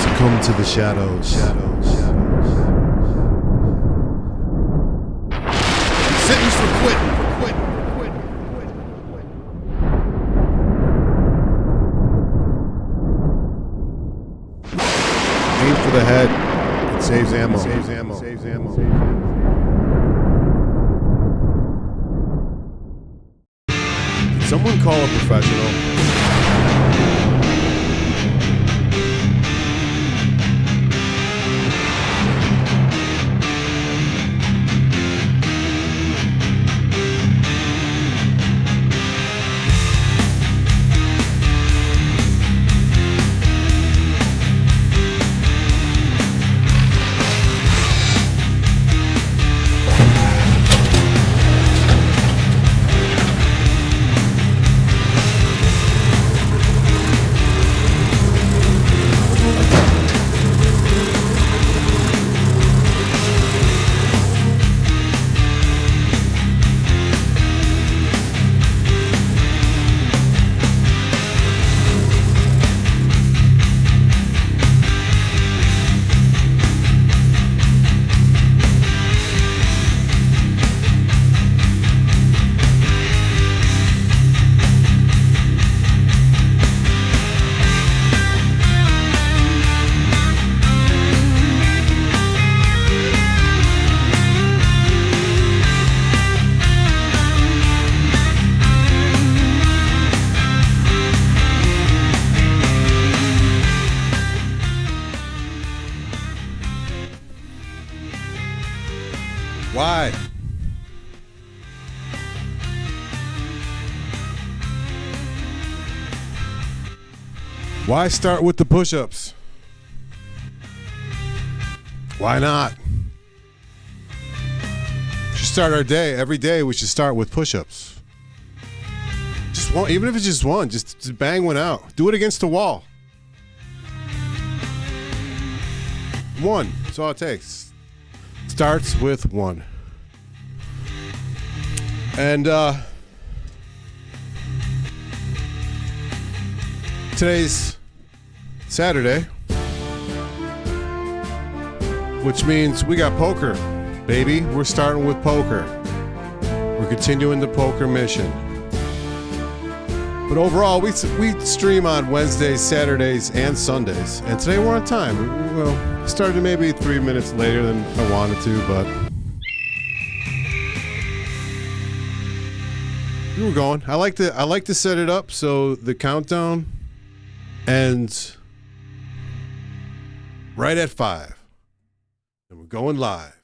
Succumb to the shadows. Sentence for quitting. Aim for the head. It saves ammo. Did someone call a professional? Why? Why start with the push-ups? Why not? We should start our day. Every day we should start with push-ups. Just one, even if it's just one, just bang one out. Do it against the wall. One. That's all it takes. Starts with one. And today's Saturday, which means we got poker, baby. We're starting with poker. We're continuing the poker mission. But overall, we stream on Wednesdays, Saturdays, and Sundays. And today we're on time. Well, started maybe 3 minutes later than I wanted to, but we were going. I like to set it up so the countdown ends right at 5. And we're going live.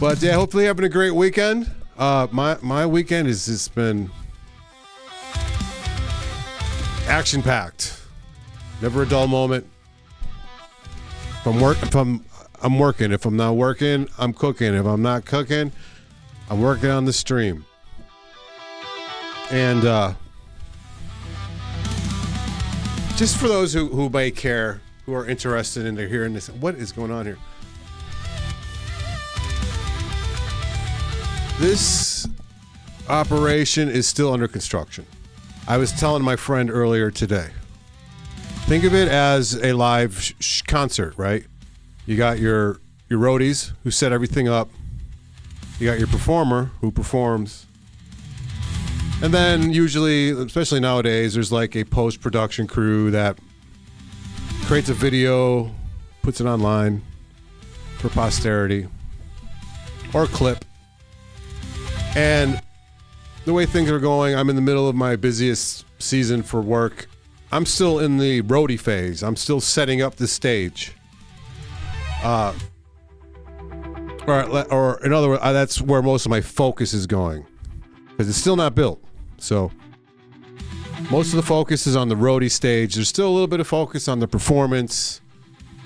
But yeah, hopefully having a great weekend. My weekend has just been action-packed. Never a dull moment. I'm working. If I'm not working, I'm cooking. If I'm not cooking, I'm working on the stream. And just for those who may care, who are interested in hearing this, what is going on here? This operation is still under construction. I was telling my friend earlier today. Think of it as a live concert, right? You got your roadies who set everything up. You got your performer who performs. And then usually, especially nowadays, there's like a post-production crew that creates a video, puts it online for posterity, or a clip. And the way things are going, I'm in the middle of my busiest season for work. I'm still in the roadie phase. I'm still setting up the stage. Or in other words, that's where most of my focus is going, because it's still not built. So most of the focus is on the roadie stage. There's still a little bit of focus on the performance,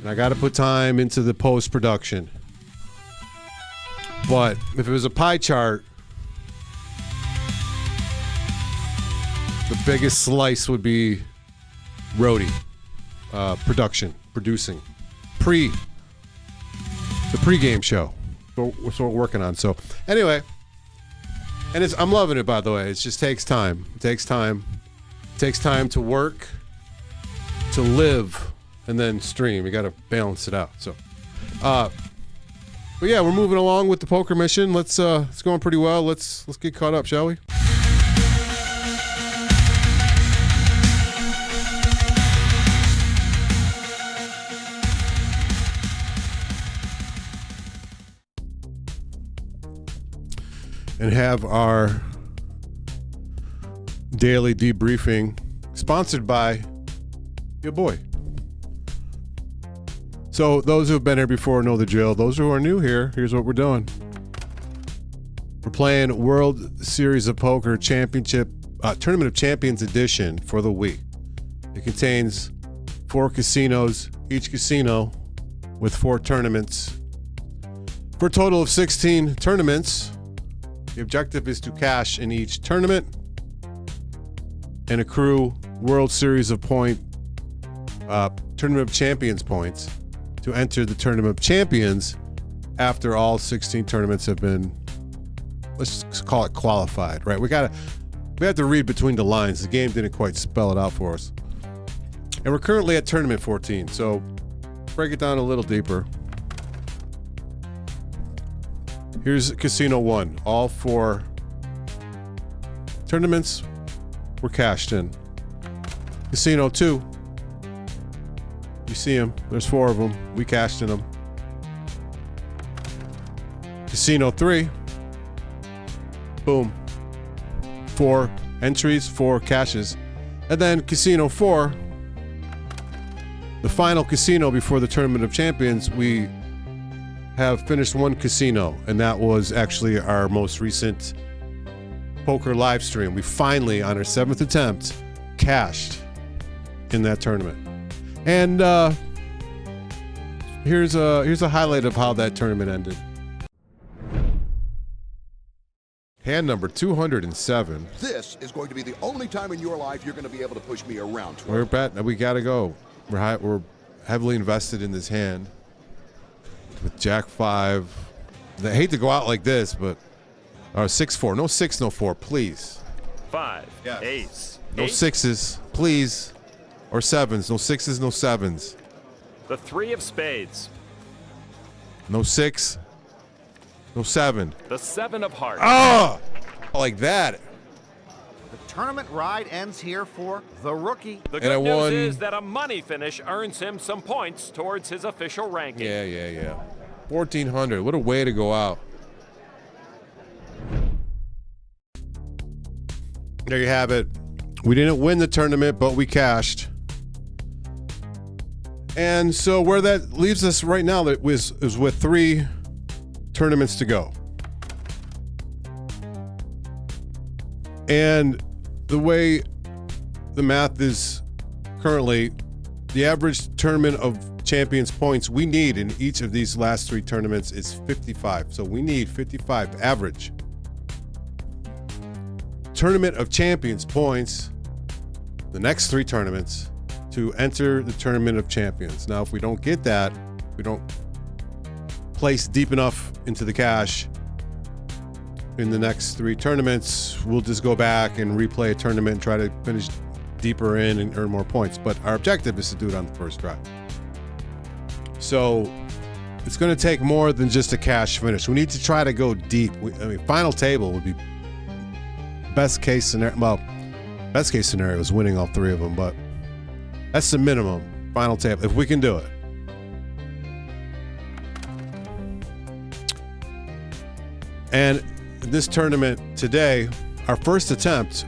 and I got to put time into the post-production. But if it was a pie chart, the biggest slice would be roadie, producing, the pregame show. So what we're working on. So anyway, and I'm loving it, by the way. It just takes time. It takes time to work to live and then stream. You got to balance it out. So, but yeah, we're moving along with the poker mission. It's going pretty well. Let's get caught up, shall we? And have our daily debriefing sponsored by your boy. So those who have been here before know the drill. Those who are new here, here's what we're doing. We're playing World Series of Poker Championship Tournament of Champions edition for the week. It contains 4 casinos, each casino with 4 tournaments. For a total of 16 tournaments. The objective is to cash in each tournament and accrue World Series of Tournament of Champions points to enter the Tournament of Champions after all 16 tournaments have been, let's call it qualified, right? We have to read between the lines. The game didn't quite spell it out for us. And we're currently at Tournament 14, so break it down a little deeper. Here's Casino 1. All 4 tournaments were cashed in. Casino 2. You see them. There's 4 of them. We cashed in them. Casino 3. Boom. 4 entries, 4 cashes. And then Casino 4. The final casino before the Tournament of Champions, we have finished 1 casino, and that was actually our most recent poker live stream. We finally, on our 7th attempt, cashed in that tournament. And here's a highlight of how that tournament ended. Hand number 207. This is going to be the only time in your life you're going to be able to push me around. We're betting. We got to go. We're heavily invested in this hand. With Jack 5. I hate to go out like this, but 6-4. No 6, no 4, please. 5. Yes. Ace. No 6s, please. Or 7s. No 6s, no 7s. The 3 of spades. No 6. No 7. The 7 of hearts. Ah! Like that. The tournament ride ends here for the rookie. The And I good news won. is that a money finish earns him some points towards his official ranking. Yeah. 1,400. What a way to go out. There you have it. We didn't win the tournament, but we cashed. And so where that leaves us right now is with 3 tournaments to go. And the way the math is currently, the average Tournament of Champions points we need in each of these last 3 tournaments is 55. So we need 55 average Tournament of Champions points the next 3 tournaments to enter the Tournament of Champions. Now, if we don't get that, we don't place deep enough into the cash in the next 3 tournaments, we'll just go back and replay a tournament and try to finish deeper in and earn more points. But our objective is to do it on the first try. So it's going to take more than just a cash finish. We need to try to go deep. Final table would be best case scenario. Well, best case scenario is winning all 3 of them, but that's the minimum. Final table, if we can do it. And this tournament today, our first attempt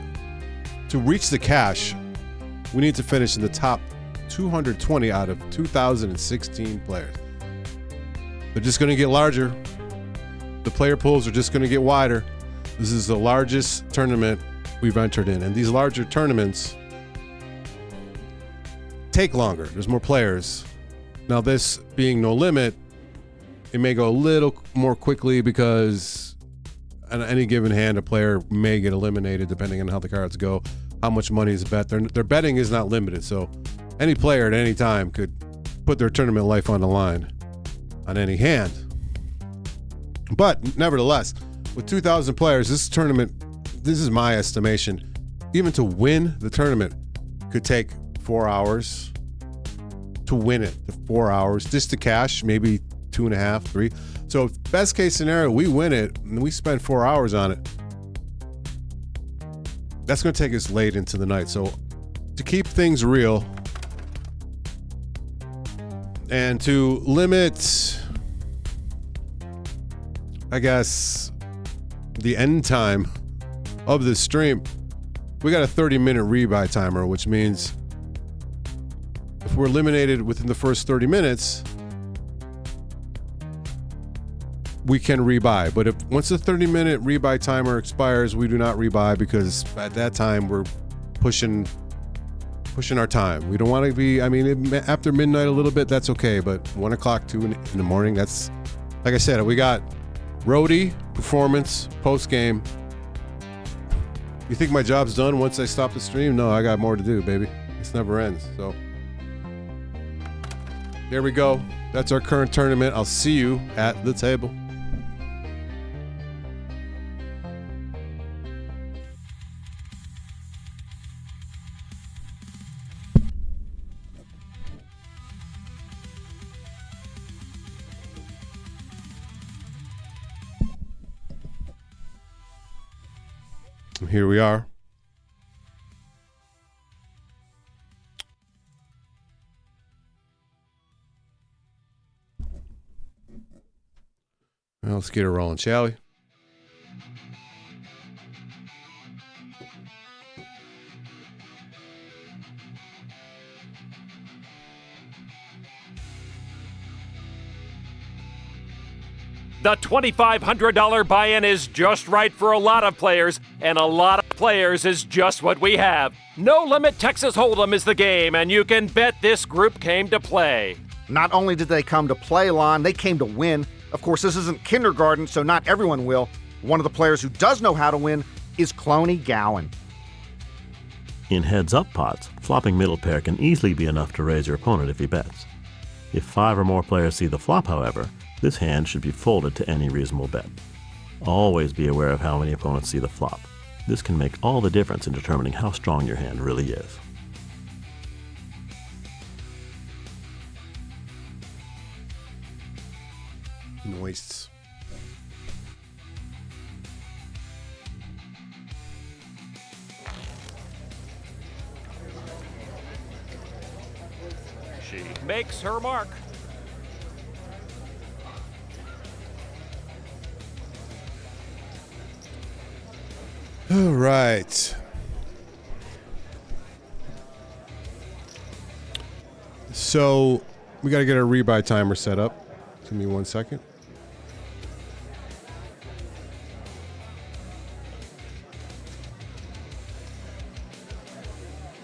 to reach the cash, we need to finish in the top 220 out of 2,016 players. They're just going to get larger. The player pools are just going to get wider. This is the largest tournament we've entered in. And these larger tournaments take longer. There's more players. Now, this being no limit, it may go a little more quickly because on any given hand, a player may get eliminated depending on how the cards go, how much money is bet. Their betting is not limited, so any player at any time could put their tournament life on the line on any hand. But nevertheless, with 2,000 players, this tournament, this is my estimation, even to win the tournament could take 4 hours, to win it, the 4 hours, just to cash, maybe 2.5, 3. So best case scenario, we win it and we spend 4 hours on it. That's going to take us late into the night. So to keep things real and to limit, I guess, the end time of the stream, we got a 30-minute rebuy timer, which means if we're eliminated within the first 30 minutes, we can rebuy. But if once the 30-minute rebuy timer expires, we do not rebuy, because at that time we're pushing our time. We don't want to be, I mean, after midnight a little bit, that's okay, but 1 o'clock, 2 in the morning, that's, like I said, we got roadie, performance, post-game. You think my job's done once I stop the stream? No, I got more to do, baby. This never ends. So there we go. That's our current tournament. I'll see you at the table. Here we are. Well, let's get her rolling, shall we? The $2,500 buy-in is just right for a lot of players, and a lot of players is just what we have. No Limit Texas Hold'em is the game, and you can bet this group came to play. Not only did they come to play, Lon, they came to win. Of course, this isn't kindergarten, so not everyone will. One of the players who does know how to win is Cloney Gowan. In heads-up pots, flopping middle pair can easily be enough to raise your opponent if he bets. If 5 or more players see the flop, however, this hand should be folded to any reasonable bet. Always be aware of how many opponents see the flop. This can make all the difference in determining how strong your hand really is. Noise. She makes her mark. All right. So we got to get our rebuy timer set up. Give me 1 second.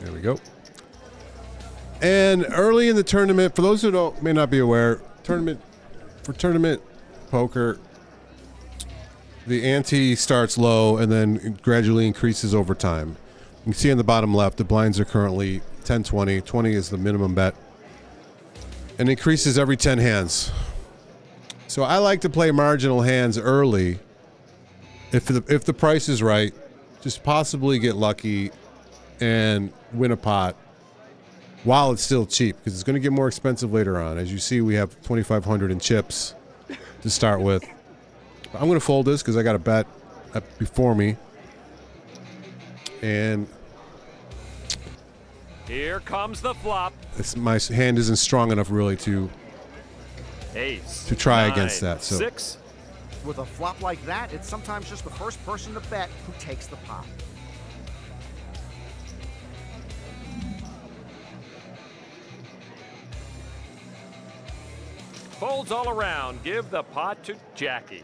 There we go. And early in the tournament, for those who may not be aware, tournament poker, the ante starts low and then gradually increases over time. You can see in the bottom left, the blinds are currently 10, 20. 20 is the minimum bet. And increases every 10 hands. So I like to play marginal hands early. If the price is right, just possibly get lucky and win a pot while it's still cheap, because it's going to get more expensive later on. As you see, we have 2,500 in chips to start with. I'm going to fold this because I got a bet before me. And Here comes the flop. my hand isn't strong enough really to Ace. try 9, against that. So 6. With a flop like that, it's sometimes just the first person to bet who takes the pot. Folds all around. Give the pot to Jackie.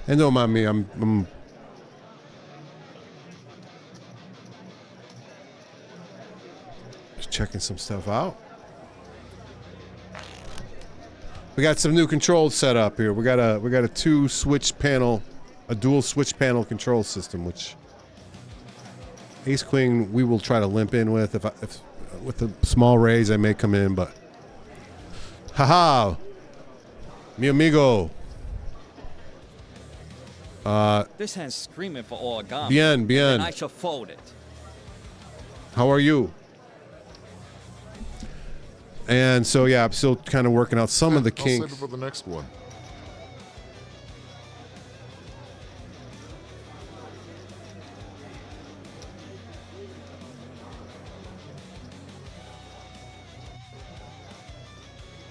And don't mind me, I'm just checking some stuff out. We got some new controls set up here. We got a dual switch panel control system, which Ace Queen we will try to limp in with. If with the small raise I may come in, but haha, mi amigo. This hand's screaming for origami. Bien. And I shall fold it. How are you? And so, yeah, I'm still kind of working out some of the I'll save kinks. it for the next one.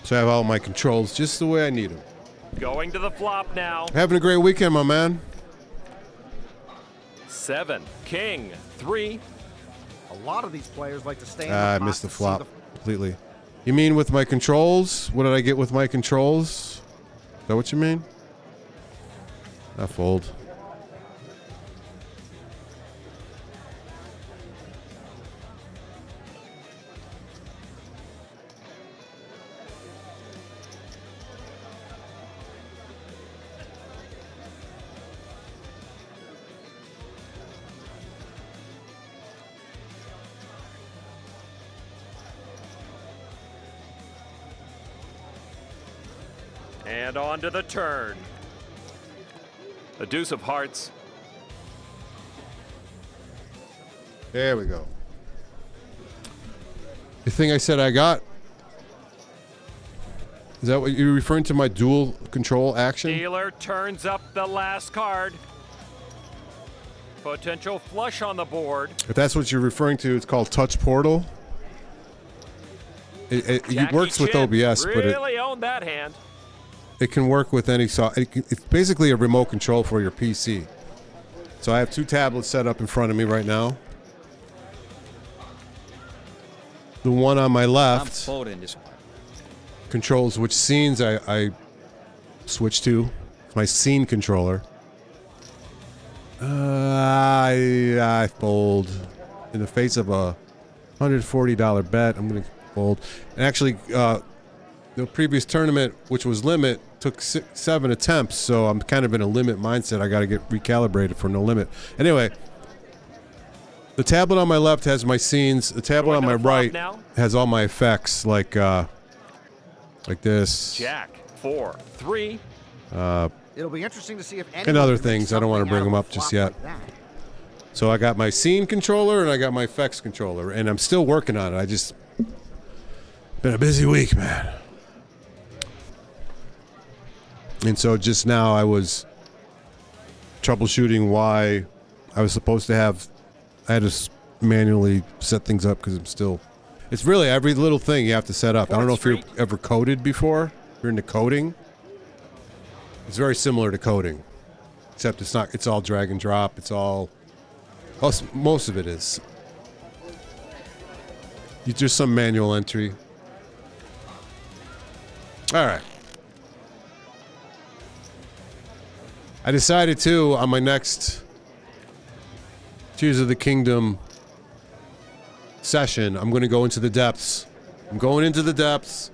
So I have all my controls just the way I need them. Going to the flop now. Having a great weekend, my man. 7, king, 3. A lot of these players like to stay in I the missed the box to see flop completely. You mean with my controls? What did I get with my controls? Is that what you mean? I fold. And on to the turn. A deuce of hearts. There we go. The thing I said I got? Is that what you're referring to, my dual control action? Dealer turns up the last card. Potential flush on the board. If that's what you're referring to, it's called Touch Portal. It Jackie works with Chan OBS, but really owned that hand. it can work with any soft. It's basically a remote control for your PC. So I have 2 tablets set up in front of me right now. The one on my I'm left folding this one. controls which scenes I switch to. It's my scene controller. I fold in the face of a $140 bet. I'm going to fold. And actually, the previous tournament, which was limit, took 7 attempts, so I'm kind of in a limit mindset. I got to get recalibrated for no limit. Anyway, the tablet on my left has my scenes. The tablet on my right has all my effects, like this. Jack, 4, 3. It'll be interesting to see if And other things. I don't want to bring them up just yet. So I got my scene controller and I got my effects controller, and I'm still working on it. I just been a busy week, man. And so just now I was troubleshooting why I was supposed to have. I had to manually set things up because I'm still. It's really every little thing you have to set up. I don't know if you're ever coded before. If you're into coding. It's very similar to coding, except it's not. It's all drag and drop. It's all. Most of it is. Just some manual entry. All right. I decided to on my next Tears of the Kingdom session. I'm going to go into the depths. I'm going into the depths,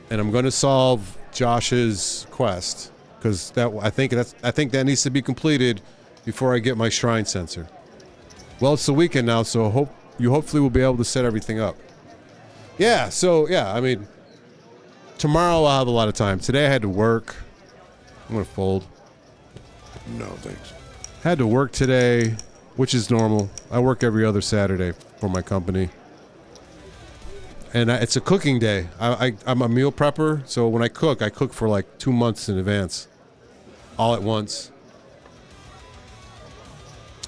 and I'm going to solve Josh's quest. Because I think that needs to be completed before I get my shrine sensor. Well, it's the weekend now, so hopefully will be able to set everything up. Yeah, so yeah, I mean, tomorrow I'll have a lot of time. Today I had to work. I'm gonna fold. No, thanks. Had to work today, which is normal. I work every other Saturday for my company. And it's a cooking day. I'm a meal prepper, so when I cook for like 2 months in advance. All at once.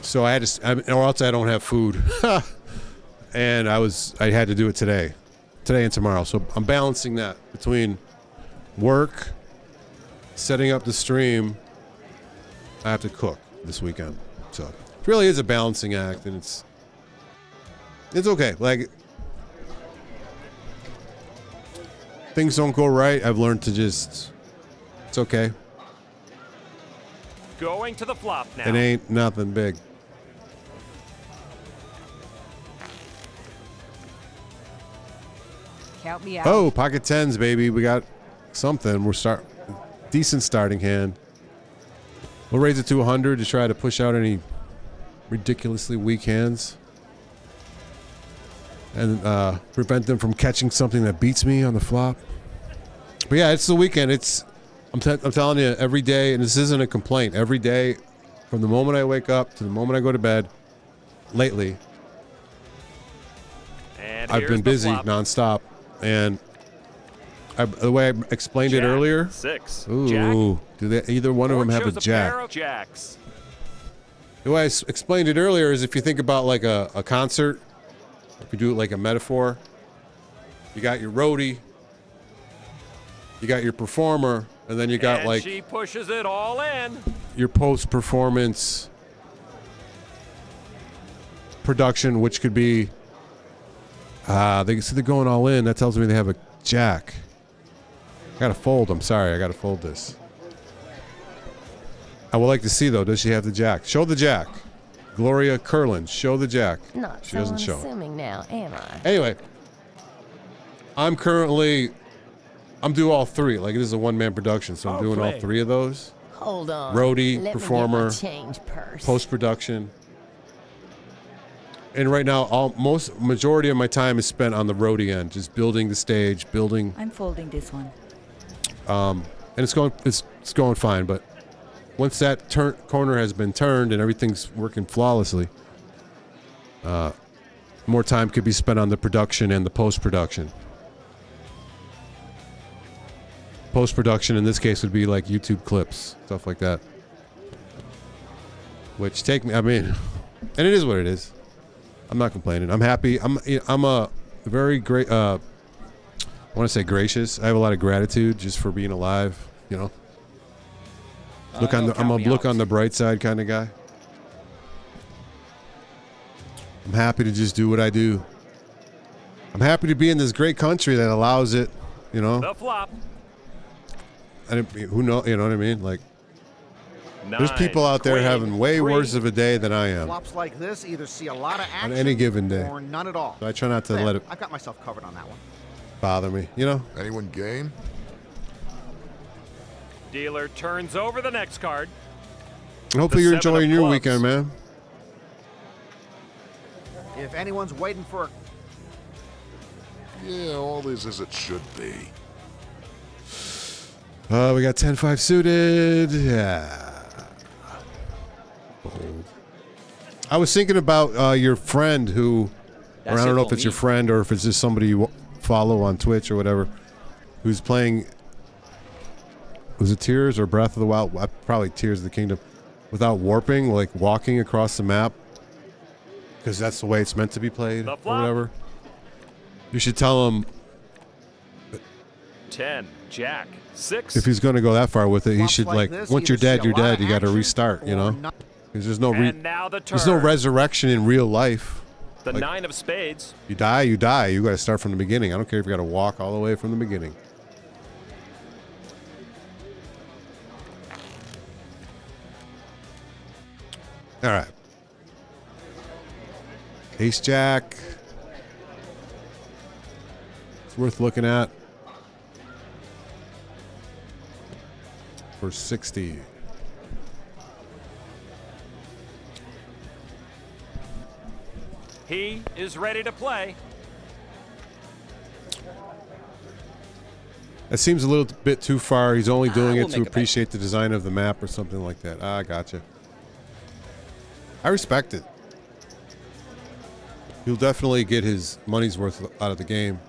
So I had to, or else I don't have food. And I had to do it today and tomorrow. So I'm balancing that between work, setting up the stream. I have to cook this weekend. So it really is a balancing act, and it's okay. Like, things don't go right. I've learned to it's okay. Going to the flop now. It ain't nothing big. Count me out. Oh, pocket tens, baby. We got something. Decent starting hand. We'll raise it to 100 to try to push out any ridiculously weak hands. And prevent them from catching something that beats me on the flop. But yeah, it's the weekend. I'm telling you, every day, and this isn't a complaint, every day, from the moment I wake up to the moment I go to bed, lately, And I've been busy flop. nonstop, and the way I explained it Jack, earlier. 6. Ooh, Jack. do they, either one of them have a Shows jack? pair of jacks. The way I explained it earlier is if you think about like a concert, if you do it like a metaphor, you got your roadie, you got your performer, and then you got And like she pushes it all in. your post-performance production, which could be they said they're going all in. That tells me they have a jack. I gotta fold. I'm sorry, I gotta fold this. I would like to see though. Does she have the jack? Show the jack. Gloria Curlin, show the jack. Not She so doesn't show it. unassuming now, am I? Anyway, I'm doing all three. Like this is a one-man production, so I'm doing all three of those. Hold on. Roadie, Let performer, me get my change purse. Post-production. And right now, majority of my time is spent on the roadie end, just building the stage, building. I'm folding this one. And it's going fine. But once that corner has been turned and everything's working flawlessly, more time could be spent on the production and the post-production. Post-production in this case would be like YouTube clips, stuff like that. Which take me, I mean, and it is what it is. I'm not complaining. I'm happy. I'm a very great. I want to say gracious. I have a lot of gratitude just for being alive. You know. I'm a look on the bright side kind of guy. I'm happy to just do what I do. I'm happy to be in this great country that allows it. You know. The flop. And who knows? You know what I mean? Like. 9. There's people out there Queen, having way 3. worse of a day than I am. Flops like this either see a lot of action On any given day. or none at all. So I try not to There, let it I've got myself covered on that one. bother me. You know. Anyone game? Dealer turns over the next card. Hopefully you're 7 of enjoying your clubs. weekend, man. If anyone's waiting for Yeah, all is as it should be. We got 10-5 suited. Yeah. Fold. I was thinking about your friend who, or I don't know if it's your friend or if it's just somebody you follow on Twitch or whatever, who's playing, was it Tears or Breath of the Wild? Probably Tears of the Kingdom. Without warping, like walking across the map. Because that's the way it's meant to be played or whatever. You should tell him 10. Jack. 6. if he's going to go that far with it, he flops should like like this, once either you're dead, see a you're lot dead. of You got to action restart, you or know? none. Because there's no And now the turn. there's no resurrection in real life. The like- 9 of spades. You die, you die. You got to start from the beginning. I don't care if you got to walk all the way from the beginning. All right. Ace Jack. It's worth looking at. For 60. He is ready to play. That seems a little bit too far. He's only doing it to appreciate the design of the map or something like that. I gotcha. I respect it. He'll definitely get his money's worth out of the game.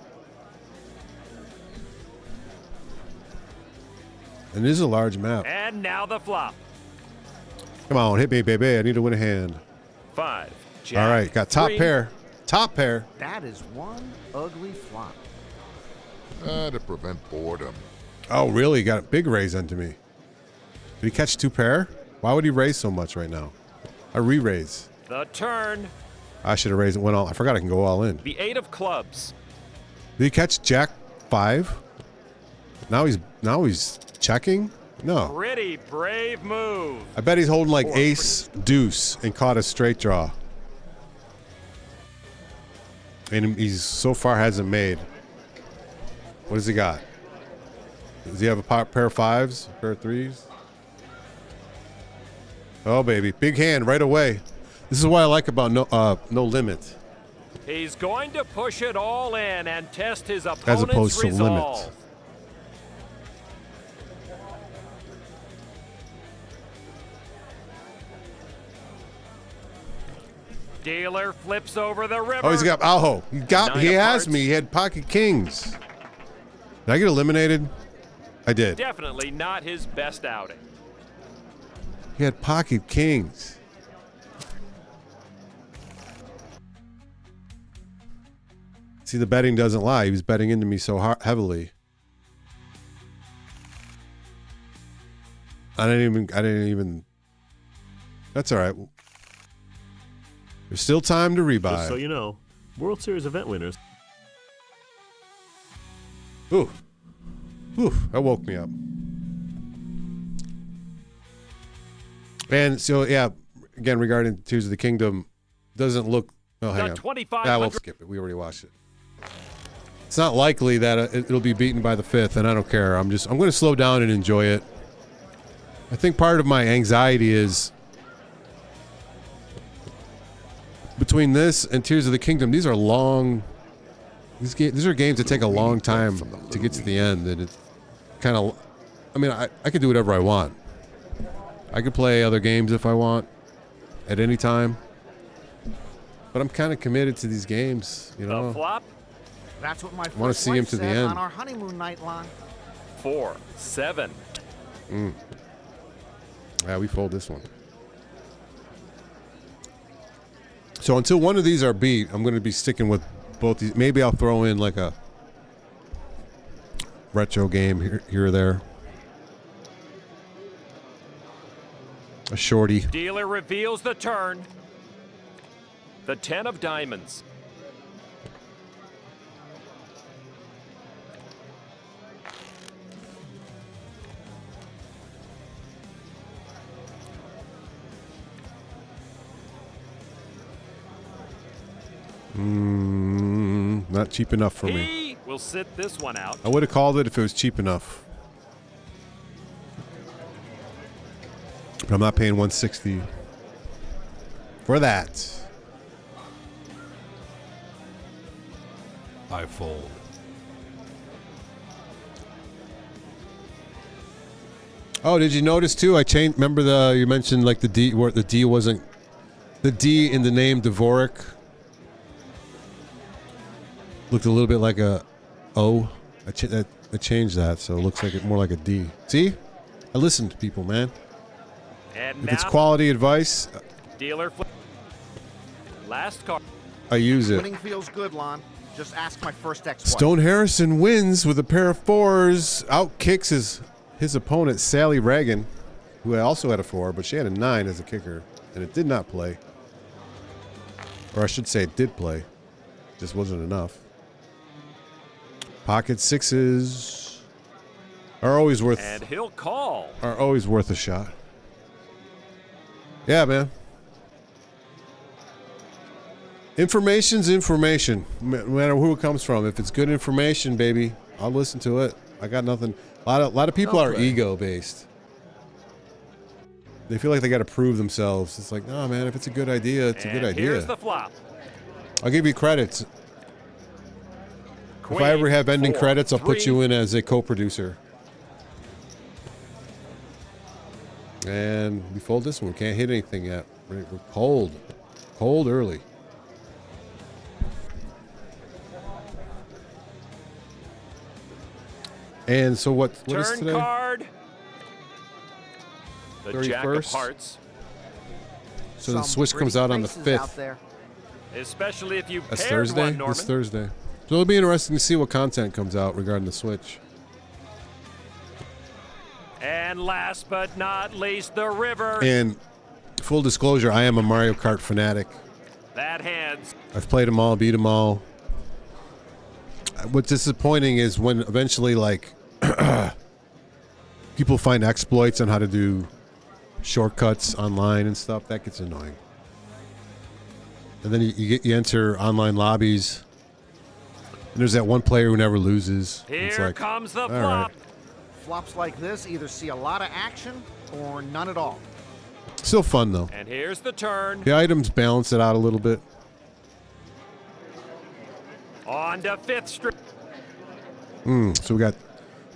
And it is a large map. And now the flop. Come on, hit me, baby. I need to win a hand. 5. Jack. All right, got top 3. pair. Top pair. that is one ugly flop. To prevent boredom. Oh, really? Got a big raise into me. Did he catch two pair? Why would he raise so much right now? I re-raise. The turn. I should have raised it. Went all. I forgot I can go all in. The 8 of clubs. Did he catch Jack 5? Now he's checking? No. Pretty brave move. I bet he's holding like ace deuce and caught a straight draw. And he's so far hasn't made. What does he got? Does he have a pair of fives? A pair of threes? Oh baby, big hand right away. This is what I like about no limit. He's going to push it all in and test his opponent's As opposed to resolve. limit. Dealer flips over the river. Oh, he's got Aho. He 9 has of me. He had pocket kings. Did I get eliminated? I did. Definitely not his best outing. He had pocket kings. See, the betting doesn't lie. He was betting into me so heavily. I didn't even. That's all right. There's still time to rebuy. Just so you know, World Series event winners. Ooh. Ooh, that woke me up. And so, yeah, again, regarding Tears of the Kingdom, doesn't look. Oh, hang on. We'll skip it. We already watched it. It's not likely that it'll be beaten by the 5th, and I don't care. I'm going to slow down and enjoy it. I think part of my anxiety is between this and Tears of the Kingdom. These are long. These are games that take a long time to get to the end, and it's kind of. I mean, I could do whatever I want. I could play other games if I want, at any time. But I'm kind of committed to these games, you know. The flop. That's what my I want to see him to the end. On our honeymoon night, Lon. 4, 7. Yeah, we fold this one. So until one of these are beat, I'm going to be sticking with both these. Maybe I'll throw in like a retro game here or there. A shorty. Dealer reveals the turn. The 10 of diamonds. Not cheap enough for me. He will sit this one out. I would have called it if it was cheap enough. But I'm not paying $160 for that. I fold. Oh, did you notice too? I changed. Remember you mentioned like the D, where the D wasn't the D in the name Dvorik. Looked a little bit like a O. I changed that, so it looks like more like a D. See? I listen to people, man. And If it's quality advice, dealer flip. Last card. I use it. Winning feels good, Lon. Just ask my first ex-wife. Stone Harrison wins with a pair of 4s. Outkicks his opponent, Sally Reagan, who also had a 4, but she had a 9 as a kicker, and it did not play. Or I should say it did play. Just wasn't enough. Pocket 6s are always worth. And he'll call. Are always worth a shot. Yeah, man. Information's information, no matter who it comes from. If it's good information, baby, I'll listen to it. I got nothing. A lot of people are ego based. They feel like they got to prove themselves. It's like, no, man. If it's a good idea, it's a good idea. Here's the flop. I'll give you credits. Queen, if I ever have ending 4, credits, I'll 3. put you in as a co-producer. And we fold this one. Can't hit anything yet. We're cold. Cold early. And so what is Turn today? card. The 31st? Jack of Hearts. So the Some switch comes pretty out on the faces out 5th. there. Especially if you That's paired Thursday? one, Norman. It's Thursday. So it'll be interesting to see what content comes out regarding the Switch. And last but not least, the river. And full disclosure, I am a Mario Kart fanatic. That hands. I've played them all, beat them all. What's disappointing is when eventually, like, people find exploits on how to do shortcuts online and stuff. That gets annoying. And then you enter online lobbies, and there's that one player who never loses. It's Here like, comes the all flop. right. Flops like this either see a lot of action or none at all. Still fun though. And here's the turn. The items balance it out a little bit. On to 5th Street. So we got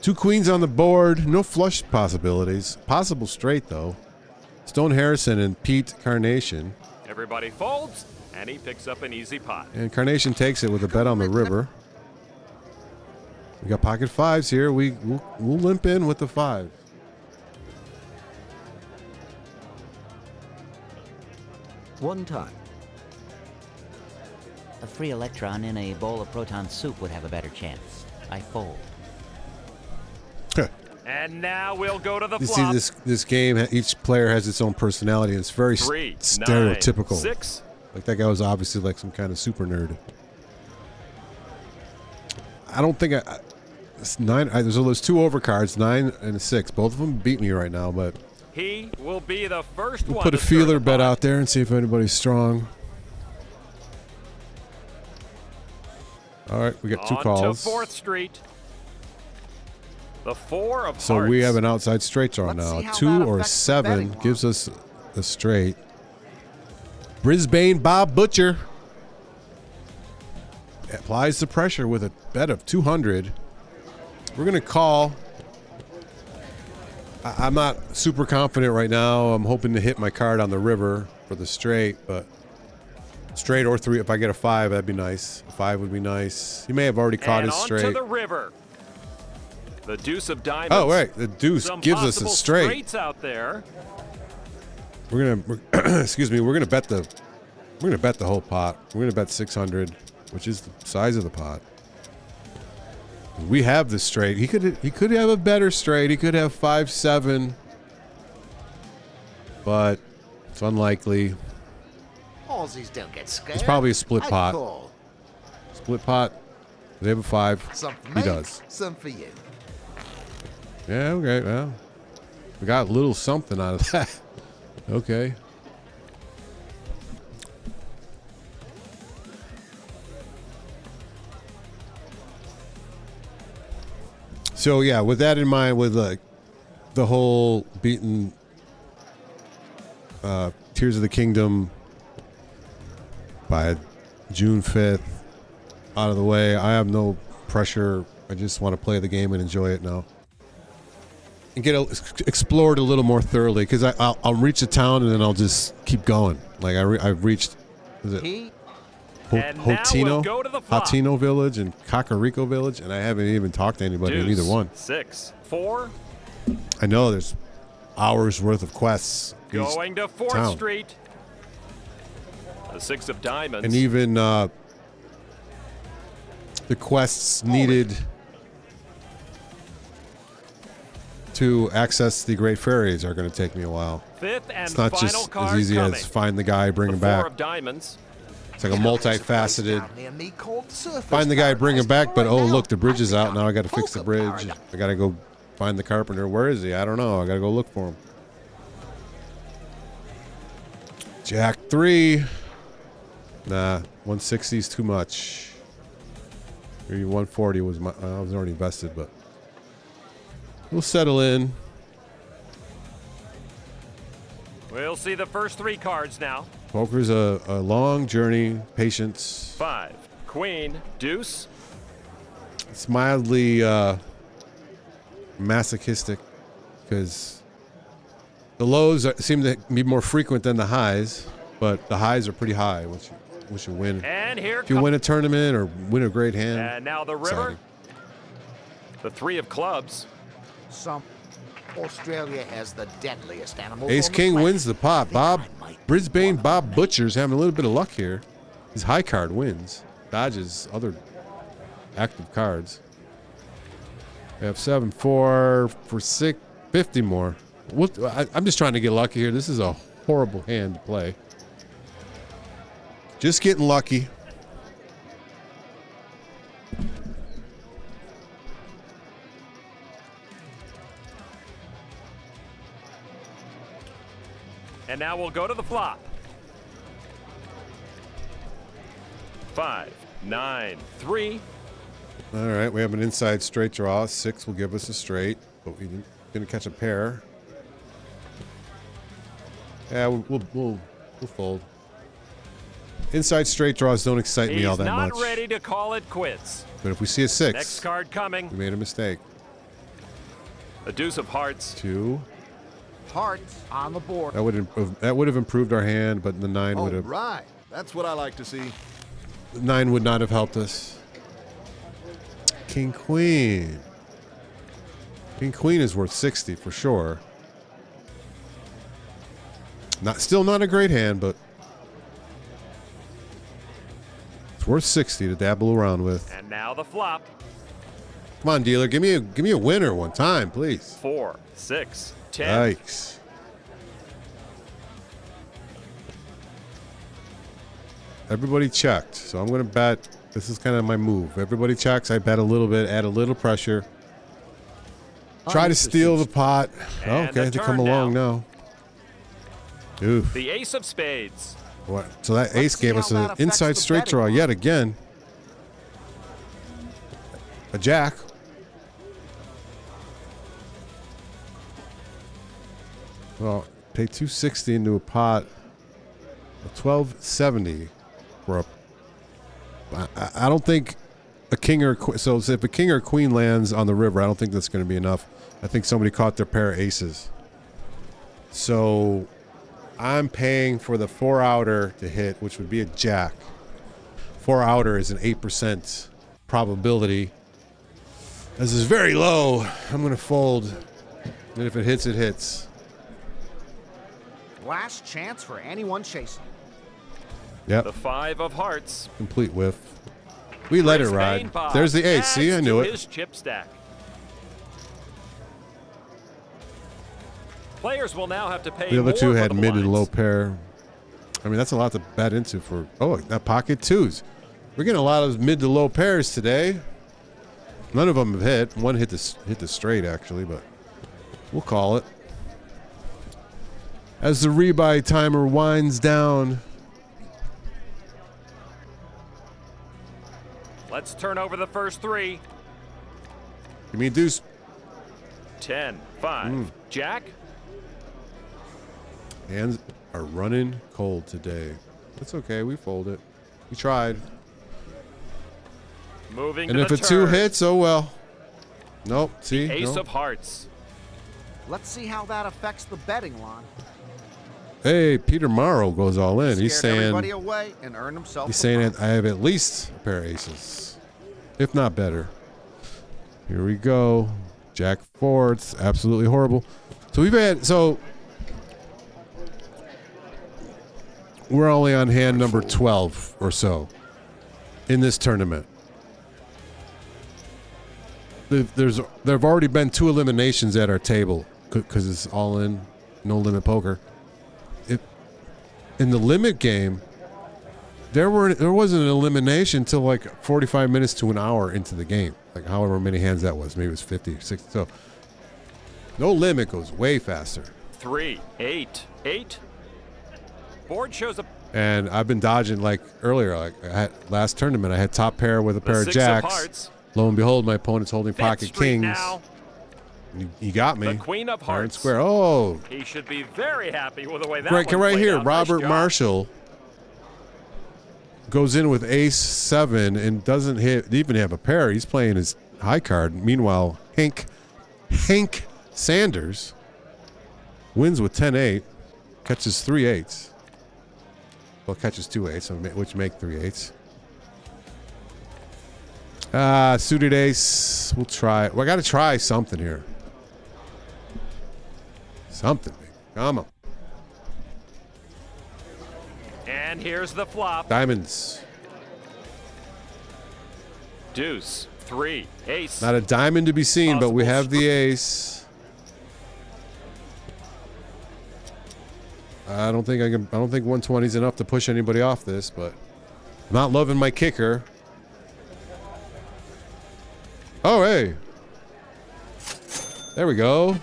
2 queens on the board. No flush possibilities. Possible straight though. Stone Harrison and Pete Carnation. Everybody folds, and he picks up an easy pot. And Carnation takes it with a bet on the river. We got pocket fives here. We'll limp in with the 5. One time. A free electron in a bowl of proton soup would have a better chance. I fold. And now we'll go to the You flop. see, this game, each player has its own personality. It's very 3, stereotypical. 9, 6. Like that guy was obviously like some kind of super nerd. I don't think it's 9. There's those 2 overcards, 9 and a 6. Both of them beat me right now, but He will be the first we'll one put a to stir feeler the bet pot. out there and see if anybody's strong. All right, we got 2 On calls. to 4th Street. The 4 of So hearts. we have an outside straight draw Let's see now. how 2 that or affects the 7 betting gives us a straight. Brisbane Bob Butcher applies the pressure with a bet of 200. We're going to call. I'm not super confident right now. I'm hoping to hit my card on the river for the straight, but straight or 3. If I get a 5, that'd be nice. A 5 would be nice. He may have already caught and his on straight. to the river. The deuce of diamonds. Oh, right. The deuce Some gives us a possible straight. straights out there. We're excuse me. We're gonna bet the whole pot. We're gonna bet 600, which is the size of the pot. We have the straight. He could have a better straight. He could have 5-7, but it's unlikely. Aussies don't get scared. It's probably a split I pot. call. Split pot. They have a 5. Some for He me, does. some for you. Yeah. Okay. Well, we got a little something out of that. Okay. So yeah, with that in mind, with like the whole beating Tears of the Kingdom by June 5th out of the way, I have no pressure. I just want to play the game and enjoy it now. And get explored a little more thoroughly, because I'll reach a town and then I'll just keep going. Like I've reached, is it And now Hotino, we'll go to the flop. Hotino Village and Kakariko Village, and I haven't even talked to anybody in Deuce, either one. 6, 4. I know there's hours worth of quests. in each Going to 4th town. Street. The 6 of diamonds. And even the quests needed to access the Great Fairies are going to take me a while. 5th and It's not final just card as easy coming. as find the guy, bring The him 4 back. of diamonds. It's like a multifaceted. Down near me called Surface Find the guy, bring him Paradise. back, but Right oh now, look, the bridge is I out think now. I I'm got to fix the Poker bridge. Paradise. I got to go find the carpenter. Where is he? I don't know. I got to go look for him. Jack 3. Nah, 160 is too much. Maybe 140 was my. I was already invested, but we'll settle in. We'll see the first 3 cards now. Poker's a long journey, patience. 5, queen, deuce. It's mildly masochistic because the lows seem to be more frequent than the highs, but the highs are pretty high once you win. And here If you win a tournament or win a great hand. And now the river. exciting. The 3 of clubs. Some Australia has the deadliest animals. Ace on the King planet. wins the pot. Think Bob I might Brisbane want Bob them. Butcher's having a little bit of luck here. His high card wins. Dodges other active cards. We have 7-4 for 650 more. I'm just trying to get lucky here. This is a horrible hand to play. Just getting lucky. And now we'll go to the flop. 5, 9, 3. All right, we have an inside straight draw. 6 will give us a straight, but we didn't catch a pair. Yeah, we'll fold. Inside straight draws don't excite me all He's that not much. ready to call it quits. But if we see a 6, Next card coming. we made a mistake. A deuce of hearts. 2. Hearts on the board. That would have improved our hand, but the 9 All would have right. That's what I like to see. the 9 would not have helped us. king queen. King queen is worth 60 for sure. Still not a great hand, but it's worth 60 to dabble around with. And now the flop. Come on, dealer, give me a winner one time, please. 4, 6, 10. Yikes. Everybody checked, so I'm going to bet. This is kind of my move. Everybody checks. I bet a little bit, add a little pressure. Try to steal the pot. And Okay, the they come turn along now. Oof. The ace of spades. What? So that ace see gave how us that an affects inside the straight betting draw line. yet again. A jack. Well, pay 260 into a pot of 1270 for a. I don't think a king or so if a king or queen lands on the river, I don't think that's going to be enough. I think somebody caught their pair of aces. So I'm paying for the 4-outer to hit, which would be a jack. 4-outer is an 8% probability. This is very low. I'm going to fold. And if it hits, it hits. Last chance for anyone chasing. Yep. The 5 of hearts. Complete whiff. We let it Chris ride. Bainbach There's the ace. See, I adds knew to it. his chip stack. Players will now have to pay The other more two for had the mid and low blinds. pair. I mean, that's a lot to bet into for. Oh, that pocket twos. We're getting a lot of mid to low pairs today. None of them have hit. One hit the straight actually, but we'll call it. As the rebuy timer winds down. Let's turn over the first 3. Give me a deuce. 10, 5, jack. Hands are running cold today. That's okay. We fold it. We tried. Moving And to if the a 2 turn. hits, oh well. Nope. See? Ace No. of hearts. Let's see how that affects the betting line. Hey, Peter Morrow goes all in. He's Scared everybody saying away and earned himself. he's the saying prize. that I have at least a pair of aces, if not better. Here we go. Jack 4. It's absolutely horrible. So we're only on hand number 12 or so in this tournament. There have already been 2 eliminations at our table because it's all in, no limit poker. In the limit game, there wasn't an elimination until like 45 minutes to an hour into the game, like however many hands that was. Maybe it was 50 or 60. So no limit goes way faster. 3, 8, 8. Board shows a And I've been dodging like earlier. Like last tournament, I had top pair with a pair of 6 jacks. of hearts. Lo and behold, my opponent's holding Bet pocket street kings. now. He got me. The queen of Fair and hearts. square. Oh, He should be very happy with the way that right, one right played here. out. Nice Robert job. Marshall goes in with ace 7 and doesn't even have a pair. He's playing his high card. Meanwhile, Hank Sanders wins with 10-8, catches 3 8s. Well, catches 2 8s, which make 3 8s. Suited ace. We'll try. Well, I got to try something here. Something. Come on. And here's the flop. Diamonds. Deuce, 3, ace. Not a diamond to be seen, but we have the ace. I don't think 120 is enough to push anybody off this, but I'm not loving my kicker. Oh, hey. There we go.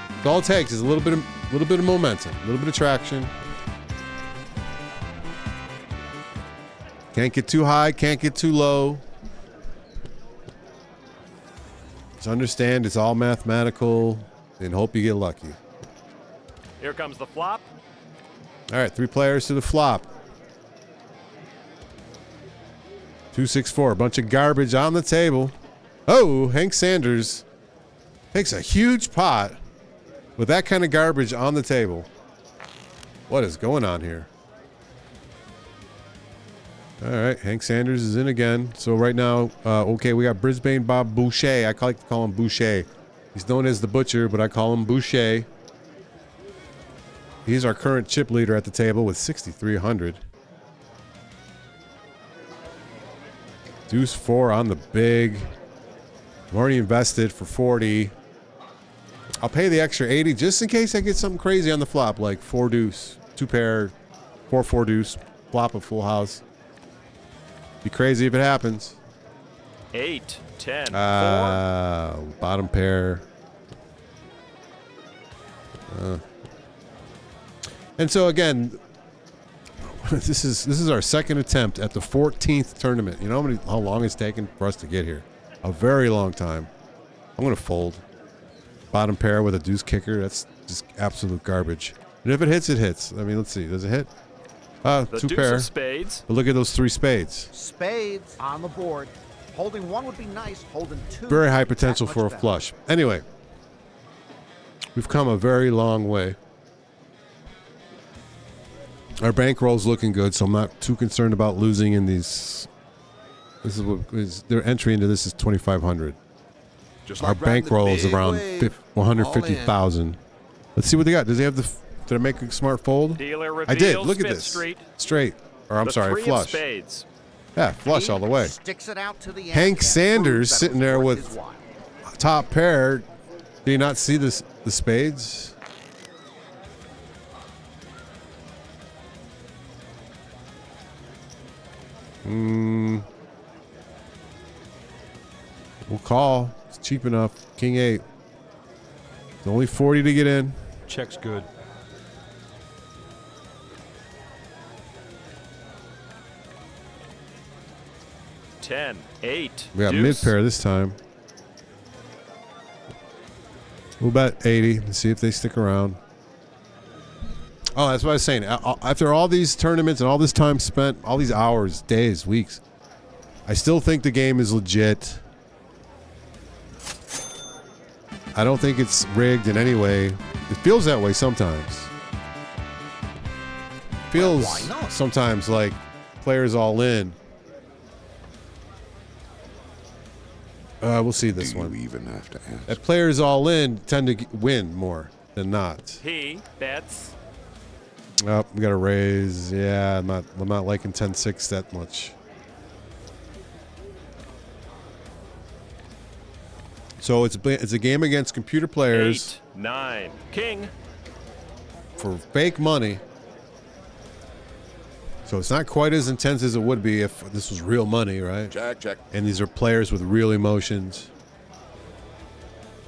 That's all it takes is a little bit of momentum, a little bit of traction. Can't get too high, can't get too low. Just understand it's all mathematical and hope you get lucky. Here comes the flop. All right, 3 players to the flop. 2-6-4, a bunch of garbage on the table. Oh, Hank Sanders takes a huge pot with that kind of garbage on the table. What is going on here? All right, Hank Sanders is in again. So right now, okay, we got Brisbane Bob Boucher. I like to call him Boucher. He's known as the Butcher, but I call him Boucher. He's our current chip leader at the table with 6,300. Deuce 4 on the big. I'm already invested for 40. I'll pay the extra 80 just in case I get something crazy on the flop, like 4 deuce, 2 pair, 4 deuce, flop a full house. Be crazy if it happens. 8, 10, 4. Bottom pair. And so again, this is our second attempt at the 14th tournament. You know how long it's taken for us to get here? A very long time. I'm gonna fold. Bottom pair with a deuce kicker. That's just absolute garbage. And if it hits, it hits. I mean, let's see. Does it hit? The 2 deuce pair. of spades. But look at those 3 spades. Spades on the board. Holding 1 would be nice. Holding 2. Very high potential that for a much better. flush. Anyway, we've come a very long way. Our bankroll's looking good, so I'm not too concerned about losing in these. This is what their entry into this is 2,500. Just Our like riding the bankroll is big around wave. 150,000. Let's see what they got. Does he have the? Did I make a smart fold? Dealer I did. reveals Look at Fifth this. Street. Straight. Or I'm The sorry, 3 of flush. spades. Yeah, flush all the way. Sticks it out to the end Hank and Sanders proves that sitting it was there worth with his while. top pair. Do you not see this? The spades. We'll call. It's cheap enough. King 8. It's only 40 to get in. Check's good. Ten, 8. We got deuce. mid pair this time. We'll bet 80 and see if they stick around. Oh, that's what I was saying. After all these tournaments and all this time spent, all these hours, days, weeks, I still think the game is legit. I don't think it's rigged in any way. It feels that way sometimes. Feels why not? sometimes like players all in. We'll see this Do one. you even have to ask? That players all in tend to win more than not. He bets. Oh, we got to raise. Yeah, I'm not liking 10-6 that much. So it's a game against computer players 8, 9. King. for fake money. So it's not quite as intense as it would be if this was real money, right? Check, check. And these are players with real emotions.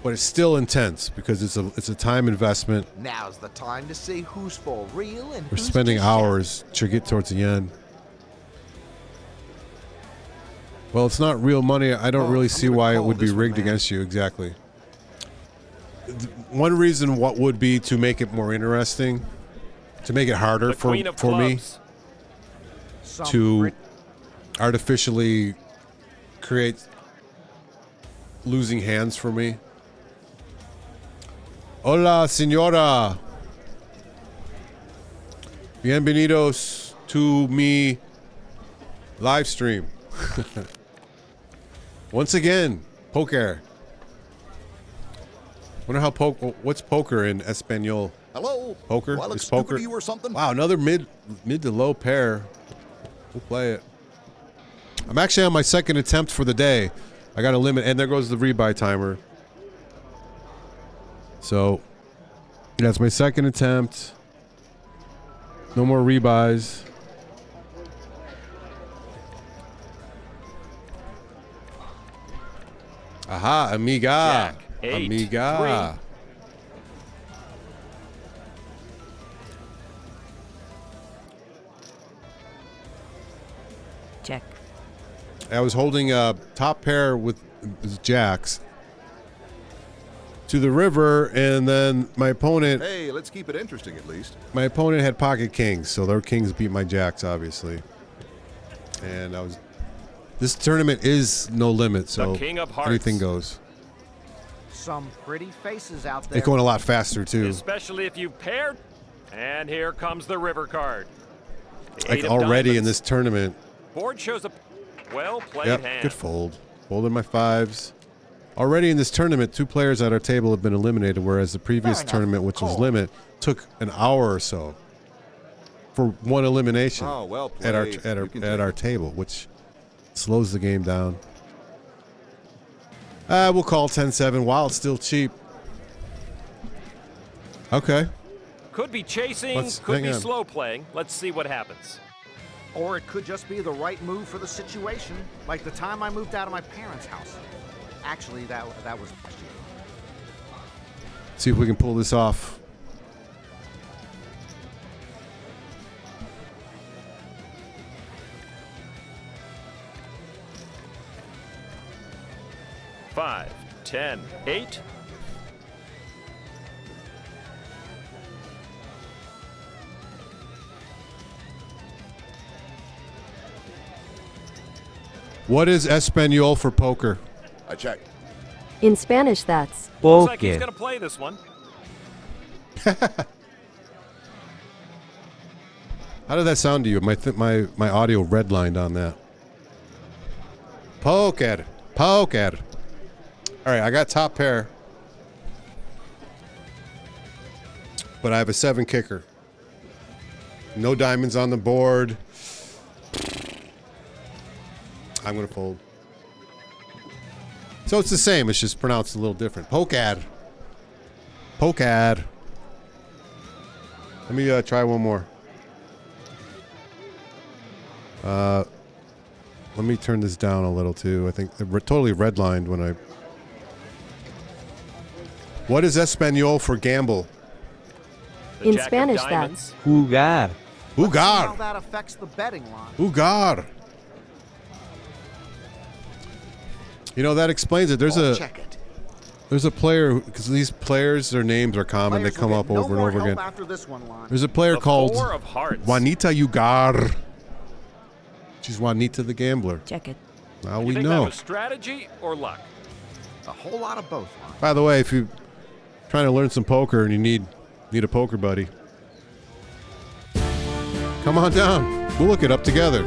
But it's still intense because it's a time investment. Now's the time to see who's for real and We're who's spending just hours to get towards the end. Well, it's not real money. I don't really see why it would be rigged against you. Exactly. One reason what would be to make it more interesting, to make it harder The for queen of me clubs. Some to grit- artificially create losing hands for me. Hola, señora. Bienvenidos to mi live stream. Once again, poker. Wonder how what's poker in Espanol? Hello? Poker? Do I look Is stupid poker? to you or something? Wow, another mid to low pair. We'll play it. I'm actually on my second attempt for the day. I got a limit, and there goes the rebuy timer. So, that's my second attempt. No more rebuys. Aha, amiga. Jack, 8, Amiga. 3. Check. I was holding a top pair with jacks to the river, and then my opponent Hey, let's keep it interesting at least. had pocket kings, so their kings beat my jacks, obviously. And this tournament is no limit, so The king of hearts. anything goes. Some pretty faces out there. It's going a lot faster too. Especially if you paired. And here comes the river card. The Like eight of already in diamonds. this tournament, Board shows a well-played Yep, hand. good fold. Folded my 5s. Already in this tournament, 2 players at our table have been eliminated, whereas the previous tournament, which was limit, took an hour or so for 1 elimination Oh, well at played. at our table, which slows the game down. We'll call 10-7 while it's still cheap. Okay. Could be chasing, could be slow playing. Let's see what happens. Or it could just be the right move for the situation, like the time I moved out of my parents' house. Actually, that was last year. See if we can pull this off. Five, 10, 8. What is Espanol for poker? I check. In Spanish, that's Looks like he's going to play this one. How did that sound to you? My audio redlined on that. Poker. Poker. All right, I got top pair. But I have a 7 kicker. No diamonds on the board. I'm going to fold. So it's the same. It's just pronounced a little different. Pokad. Pokad. Let me try one more. Let me turn this down a little too. I think they're totally redlined when I... What is Espanol for gamble? The in Jack of Spanish, diamonds. that's Jugar. See how Ugar. that affects the betting line. Ugar. You know, that explains it. There's Check it. a player, because these players, their names are common. Players They come will up get no over and more over help again. after this one, Lon. There's a player The called 4 of hearts. Juanita Ugar. She's Juanita the Gambler. check it. Now You we think that know. was strategy or luck? A whole lot of both, Lon. By the way, if you're trying to learn some poker and you need a poker buddy, come on down. We'll look it up together.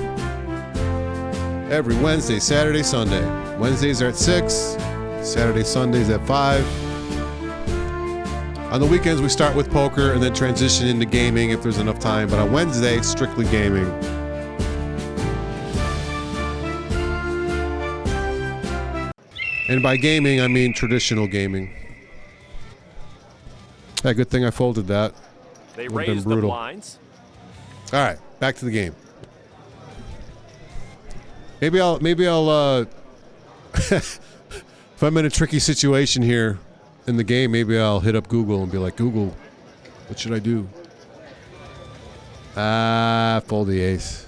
Every Wednesday, Saturday, Sunday. Wednesdays are at 6. Saturday, Sundays at 5. On the weekends, we start with poker and then transition into gaming if there's enough time. But on Wednesday, it's strictly gaming. And by gaming, I mean traditional gaming. Yeah, good thing I folded that. They Would've been raised the brutal. blinds. All right, back to the game. Maybe I'll if I'm in a tricky situation here in the game, maybe I'll hit up Google and be like, Google, what should I do? Fold the ace.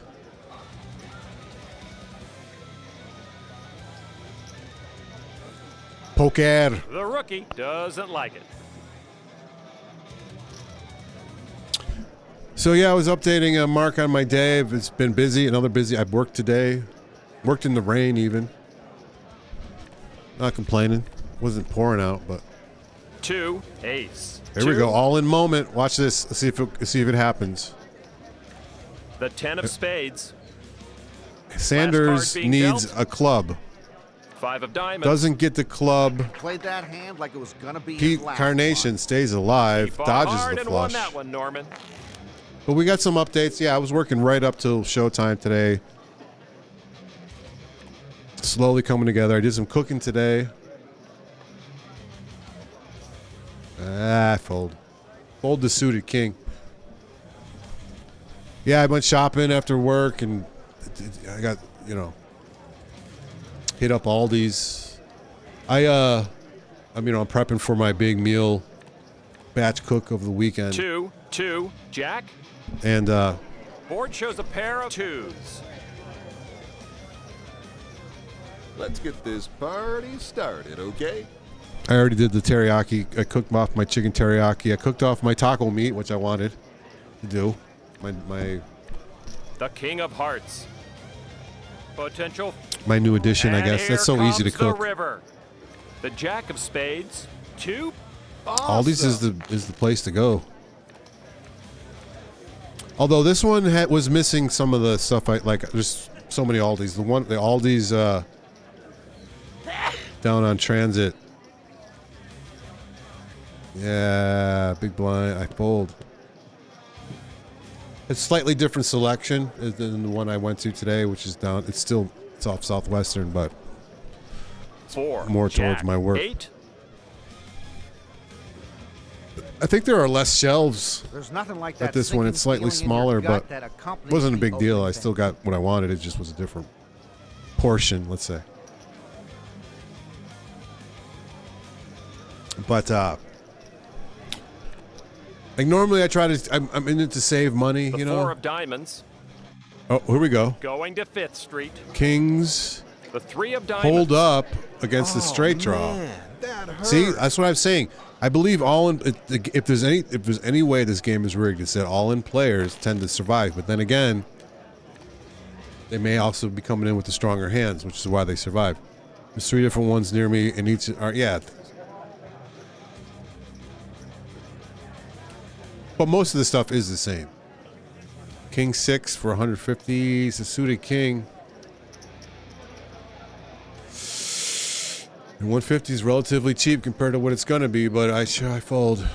Poker. The rookie doesn't like it. So yeah, I was updating Mark on my day. It's been busy, another busy. I've worked today. Worked in the rain even. Not complaining. Wasn't pouring out, but 2, ace. here we go. All in moment. Watch this. Let's see if it happens. The 10 of spades. Sanders being needs dealt. a club. 5 of diamonds. Doesn't get the club. Played that hand like it was gonna be Pete his last Carnation one. stays alive. He fought Dodges hard the and won flush. that one, Norman. But we got some updates. Yeah, I was working right up till showtime today. Slowly coming together. I did some cooking today. Fold. Fold the suited king. Yeah, I went shopping after work and I got, hit up Aldi's. I'm prepping for my big meal batch cook of the weekend. 2, 2, Jack. And Board shows a pair of 2s. Let's get this party started, okay? I already did the teriyaki. I cooked off my chicken teriyaki. I cooked off my taco meat, which I wanted to do. My The king of hearts. Potential. new addition, I And guess. here That's so easy to comes the cook. river. The jack of spades. 2. Aldi's is the place to go. Although this one was missing some of the stuff I like. There's so many Aldis. The Aldi's down on Transit. Yeah, big blind. I fold. It's slightly different selection than the one I went to today, which is down. It's off Southwestern, but more towards my work. 8. I think there are less shelves There's nothing like that. at this one. It's slightly smaller, but it wasn't a big deal. I still got what I wanted. It just was a different portion, let's say. But like normally I try to, I'm in it to save money, The you know. 4 of diamonds. Oh, here we go. Going to 5th Street. Kings. The 3 of diamonds. Hold up against the straight draw. Man, that hurts. See, that's what I'm saying. I believe if there's any way this game is rigged, it's that all-in players tend to survive. But then again, they may also be coming in with the stronger hands, which is why they survive. There's 3 different ones near me, and each are But most of the stuff is the same. King 6 for 150. It's a suited king. And 150 is relatively cheap compared to what it's going to be, but I fold.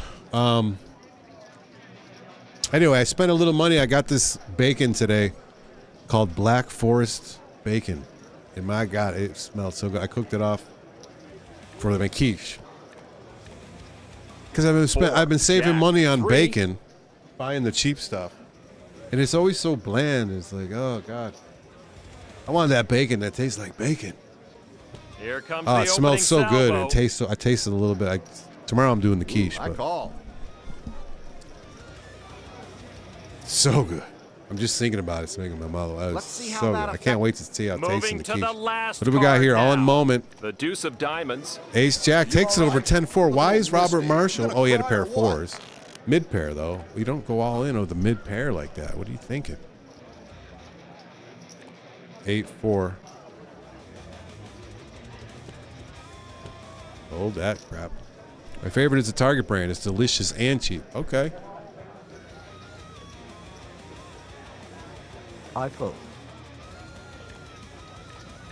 Anyway, I spent a little money. I got this bacon today called Black Forest Bacon. And my God, it smelled so good. I cooked it off for my quiche. Because I've been saving money on bacon, buying the cheap stuff. And it's always so bland. It's like, oh, God. I want that bacon that tastes like bacon. Here comes Oh, the it smells so opening good. salvo. I tasted a little bit. Tomorrow I'm doing the quiche. I But call. so good. I'm just thinking about it. It's making my mouth. Let's see how so that good. I can't wait to see how it tastes in Moving the to quiche. the last What do we got here? card All in now. moment. The deuce of diamonds. Ace Jack takes it over 10-4. Why is Robert Marshall? Oh, he had a pair of 4s. Mid pair though. You don't go all in with the mid pair like that. What are you thinking? 8-4. Hold that crap. My favorite is the Target brand. It's delicious and cheap. Okay. I fold.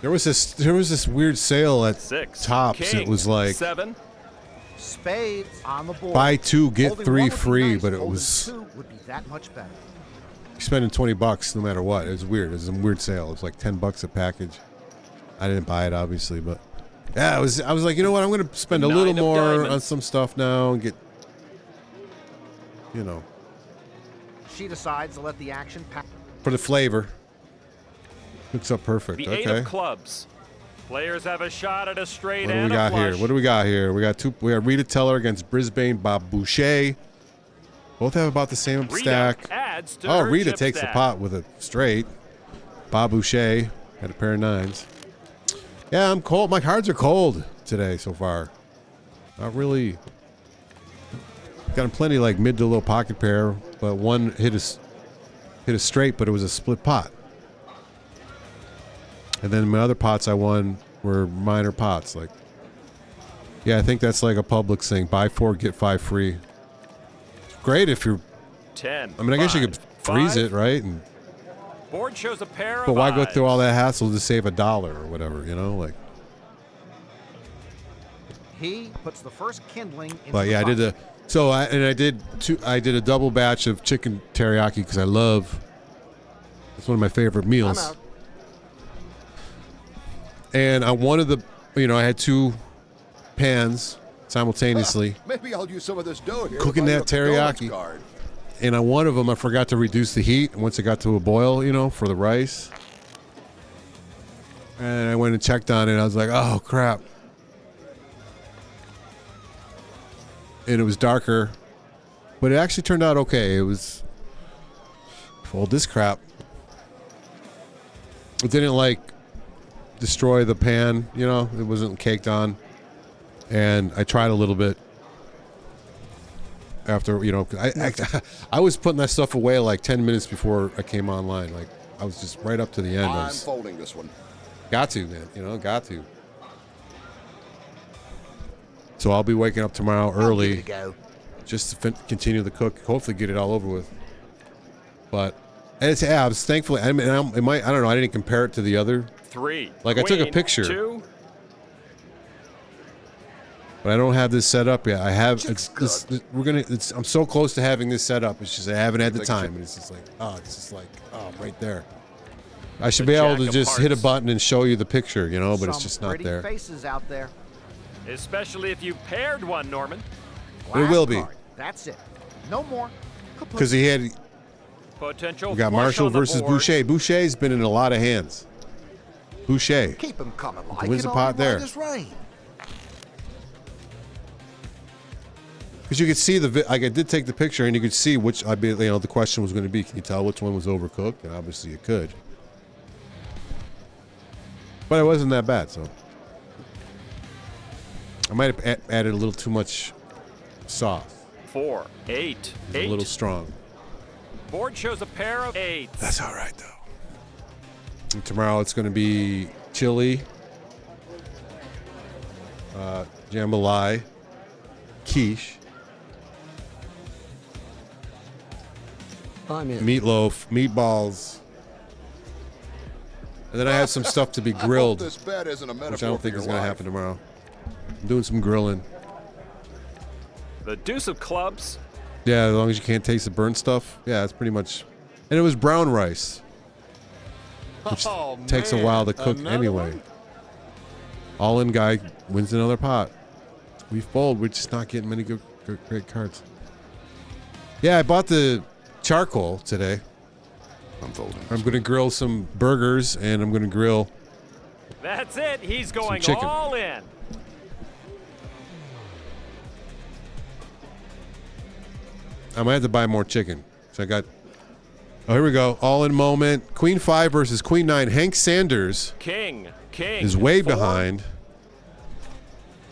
There was this weird sale at 6. Tops. King. It was like 7. Spades on the board. buy 2 get Holding 3 one would be free, nice. but it Holding was 2 would be that much better. you're spending $20 no matter what. It was weird. It was a weird sale. It was like $10 a package. I didn't buy it obviously, but yeah, I was like, you know what? I'm going to spend a little 9 of more diamonds. on some stuff now and get, you know, She decides to let the action pass. for the flavor. Hooks up perfect. The 8 Okay. of clubs. Players have a shot at a straight What do we and a got flush. here? What do we got here? We got Rita Teller against Brisbane Bob Boucher. Both have about the same Rita stack. adds to Oh, her Rita chip takes stack. the pot with a straight. Bob Boucher had a pair of 9s. Yeah, I'm cold. My cards are cold today so far. Not really. Got plenty like mid to low pocket pair, but one hit a straight, but it was a split pot. And then my other pots I won were minor pots. Like, yeah, I think that's like a Publix thing. Buy 4, get 5 free. It's great if you're. 10. I mean, I guess you could freeze 5. it, right? And Board shows a pair but of why go eyes. through all that hassle to save $1 or whatever, you know? Like, He puts the first kindling into but yeah, I did I did a double batch of chicken teriyaki because I love. It's one of my favorite I'm meals. out. And I wanted I had 2 pans simultaneously. Maybe I'll use some of this dough here. to Cooking buy you that a condolence teriyaki. card. And on one of them, I forgot to reduce the heat once it got to a boil, for the rice. And I went and checked on it. I was like, oh, crap. And it was darker. But it actually turned out okay. It was... Fold this crap. It didn't, destroy the pan, It wasn't caked on. And I tried a little bit. After, I was putting that stuff away like 10 minutes before I came online. Like, I was just right up to the end. I'm folding this one. Got to, man. Got to. So I'll be waking up tomorrow early I'll give it a go. just to continue the cook. Hopefully get it all over with. But And it's abs. Thankfully, I mean, I don't know. I didn't compare it to the other. 3. Like, I took a Queen, picture. 2. But I don't have this set up yet. I have. I'm so close to having this set up. It's just I haven't had the time. And it's just like, right there. I should be able to just hit a button and show you the picture, you know, but it's just not there. Faces out there. Especially if you paired one, Norman. It will be. That's it. No more. Because he had. Potential. We got Marshall versus Boucher. Boucher's been in a lot of hands. Boucher. Keep him coming like wins it a pot there. rain. Because you could see like I did take the picture, and you could see which the question was going to be. Can you tell which one was overcooked? And obviously you could. But it wasn't that bad, so I might have added a little too much sauce. 4, 8, It's a little strong. Board shows a pair of 8s. That's all right, though. And tomorrow it's going to be chili, jambalaya, quiche, meatloaf, meatballs. And then I have some stuff to be grilled, This bet isn't a which I metaphor don't think for is your going to life. happen tomorrow. I'm doing some grilling. The deuce of clubs. Yeah, as long as you can't taste the burnt stuff. Yeah, it's pretty much. And it was brown rice, which takes a while to cook anyway. All-in guy wins another pot. We fold. We're just not getting many great cards. Yeah, I bought the charcoal today. I'm folding. I'm going to grill some burgers, and I'm going to grill. That's it. He's going chicken. all in. I might have to buy more chicken. So I got. Oh, here we go. All in moment. Queen 5 versus Queen 9. Hank Sanders King. is way 4. behind.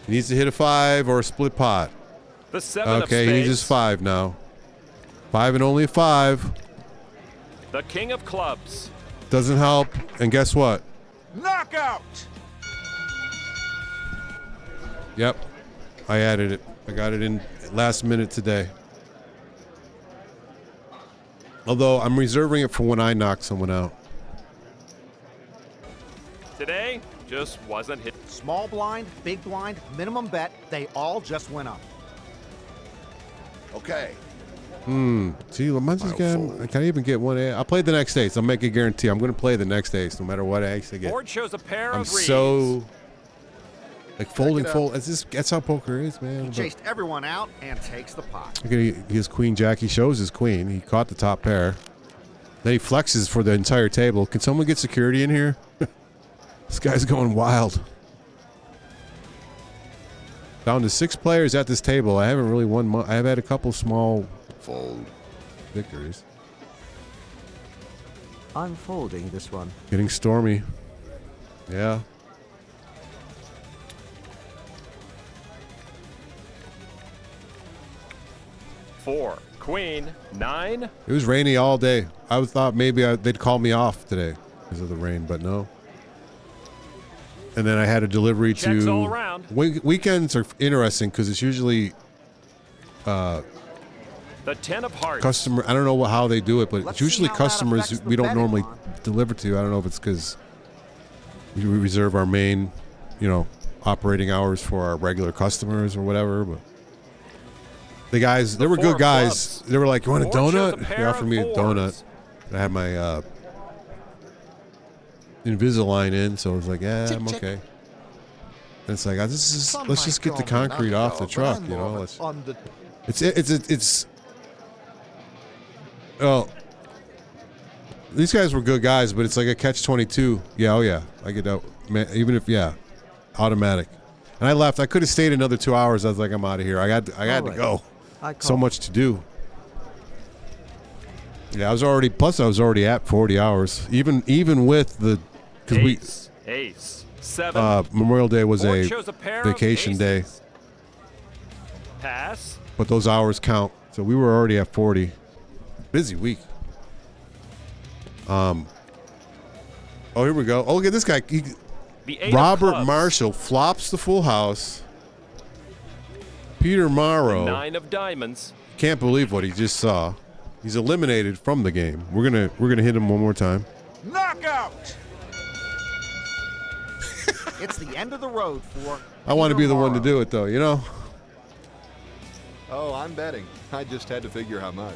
He needs to hit a 5 or a split pot. The 7 of Okay, he needs his spades. 5 now. 5 and only a 5. The king of clubs. Doesn't help. And guess what? Knockout. Yep. I added it. I got it in last minute today. Although I'm reserving it for when I knock someone out. Today just wasn't hit. Small blind, big blind, minimum bet, they all just went up. Okay. See, am I just getting, can I even get one? I'll play the next ace. I'll make a guarantee. I'm going to play the next ace no matter what ace I get. Board shows a pair I'm of reeds. so like folding. That's how poker is, man. He chased everyone out and takes the pot. Look at his queen jack. He shows his queen. He caught the top pair. Then he flexes for the entire table. Can someone get security in here? This guy's going wild. Down to 6 players at this table. I haven't really won much. I have had a couple small Fold. victories. I'm folding this one. Getting stormy. Yeah. Four. Queen. 9. It was rainy all day. I thought maybe they'd call me off today because of the rain, but no. And then I had a delivery Checks to. all around. Weekends are interesting because it's usually The 10 of hearts. customer. I don't know how they do it, but Let's it's usually see how that customers affects the we don't betting normally line. deliver to. I don't know if it's because we reserve our main, operating hours for our regular customers or whatever. But the guys, they were 4 good of guys. clubs. They were like, "You want a Board shows a donut?" They pair offered of me a fours. donut. I had my Invisalign in, so I was like, "Yeah, I'm okay." And it's like, let's just get the concrete off the truck, It's well, these guys were good guys, but it's like a catch-22. Yeah, oh yeah, I get out. Man, even if automatic. And I left. I could have stayed another 2 hours. I was like, I'm out of here. I had to go. So much to do. Yeah, I was already at 40 hours. Even with the because Ace. 7. Memorial Day was Board a shows a pair of vacation day, aces. Pass. but those hours count. So we were already at 40. Busy week. Oh, here we go. Oh, look at this guy. The 8 of Robert clubs. Marshall flops the full house. Peter Morrow 9 of diamonds. can't believe what he just saw. He's eliminated from the game. We're gonna hit him one more time. Knockout! It's the end of the road for. I want to be the one to do it, though. You know. Oh, I'm betting. I just had to figure how much.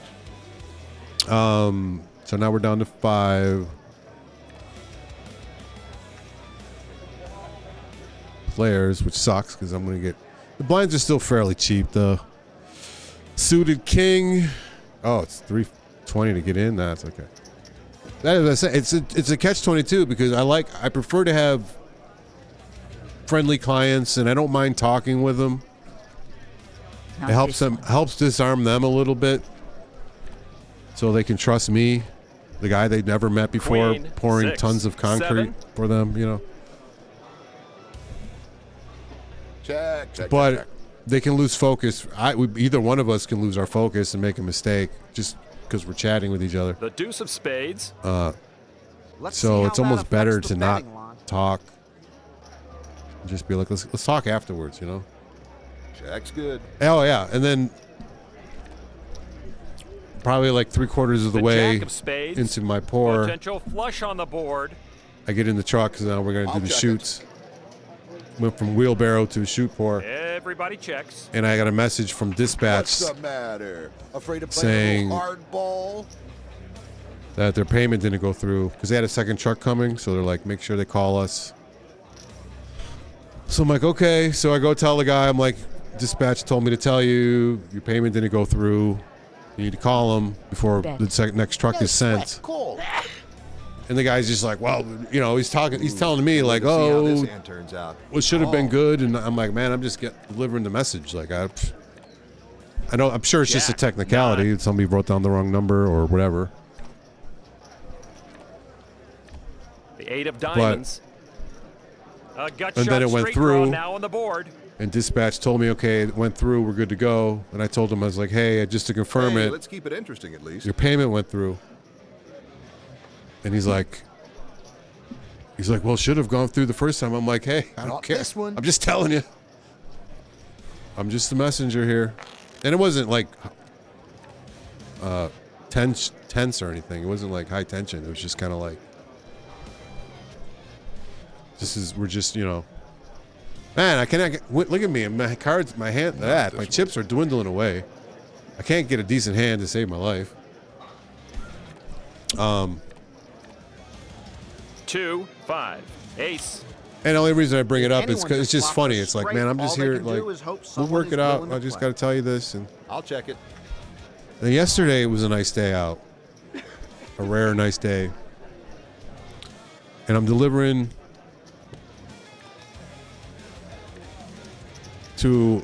So now we're down to 5 players, which sucks because I'm gonna get the blinds are still fairly cheap. The suited king. Oh, it's $320 to get in. That's okay. That is, I say, it's a catch-22 because I prefer to have friendly clients and I don't mind talking with them. It helps disarm them a little bit, so they can trust me, the guy they'd never met before, Queen, pouring 6, tons of concrete 7. for them. You know, Check. but check. they can lose focus. Either one of us can lose our focus and make a mistake just because we're chatting with each other. The deuce of spades. Let's see So how it's that almost better affects to the not betting line. talk. Just be like, let's talk afterwards. You know. Check's good. Oh yeah, and then probably like 3/4 of the way Jack of spades. into my pour, Potential flush on the board. I get in the truck because now we're gonna do I'll the check it. shoots. Went from wheelbarrow to shoot pour, Everybody checks. and I got a message from dispatch What's the matter? Afraid to play saying- a little hardball? that their payment didn't go through because they had a second truck coming. So they're like, make sure they call us. So I'm like, okay. So I go tell the guy, I'm like, dispatch told me to tell you your payment didn't go through. You need to call them before the next truck is sent. Cool. And the guy's just like, well, you know, he's telling me like, See how this oh, hand turns out. well, should have been good. And I'm like, man, I'm just delivering the message. Like, I know, I'm sure it's just a Jack, technicality. Somebody wrote down the wrong number or whatever. The 8 of diamonds. A gut And shot then it went straight draw through. now on the board. And dispatch told me, okay, it went through. We're good to go. And I told him, I was like, hey, just to confirm Hey, it, let's keep it interesting at least. your payment went through. And he's like, well, should have gone through the first time. I'm like, hey, I don't Not care. this one. I'm just telling you. I'm just the messenger here. And it wasn't like tense or anything. It wasn't like high tension. It was just kind of like, we're just, you know, man, I cannot look at me. My cards, my hand, my chips are dwindling away. I can't get a decent hand to save my life. 2, 5, ace. And the only reason I bring it up is Anyone because it's just just flops funny. a It's like, straight, man, I'm just all they here. can do Like, is hope we'll someone work is it out. willing to I just play. got to tell you this. And I'll check it. then yesterday was a nice day out, a rare nice day. And I'm delivering to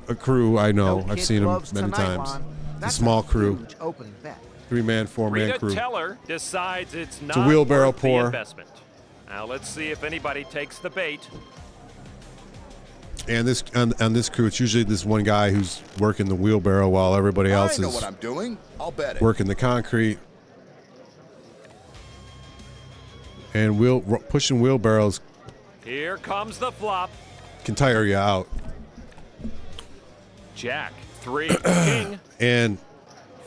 a crew I know. No I've kid seen them gloves many tonight, times. Lon. It's a That's small crew, huge opening bet. 3-man, 4-man Rita crew. Teller decides it's not a wheelbarrow worth the pour. investment. Now let's see if anybody takes the bait. And this on this crew, it's usually this one guy who's working the wheelbarrow while everybody else I know is what I'm doing. I'll bet it. working the concrete. And pushing wheelbarrows Here comes the flop. can tire you out. Jack, 3, king. And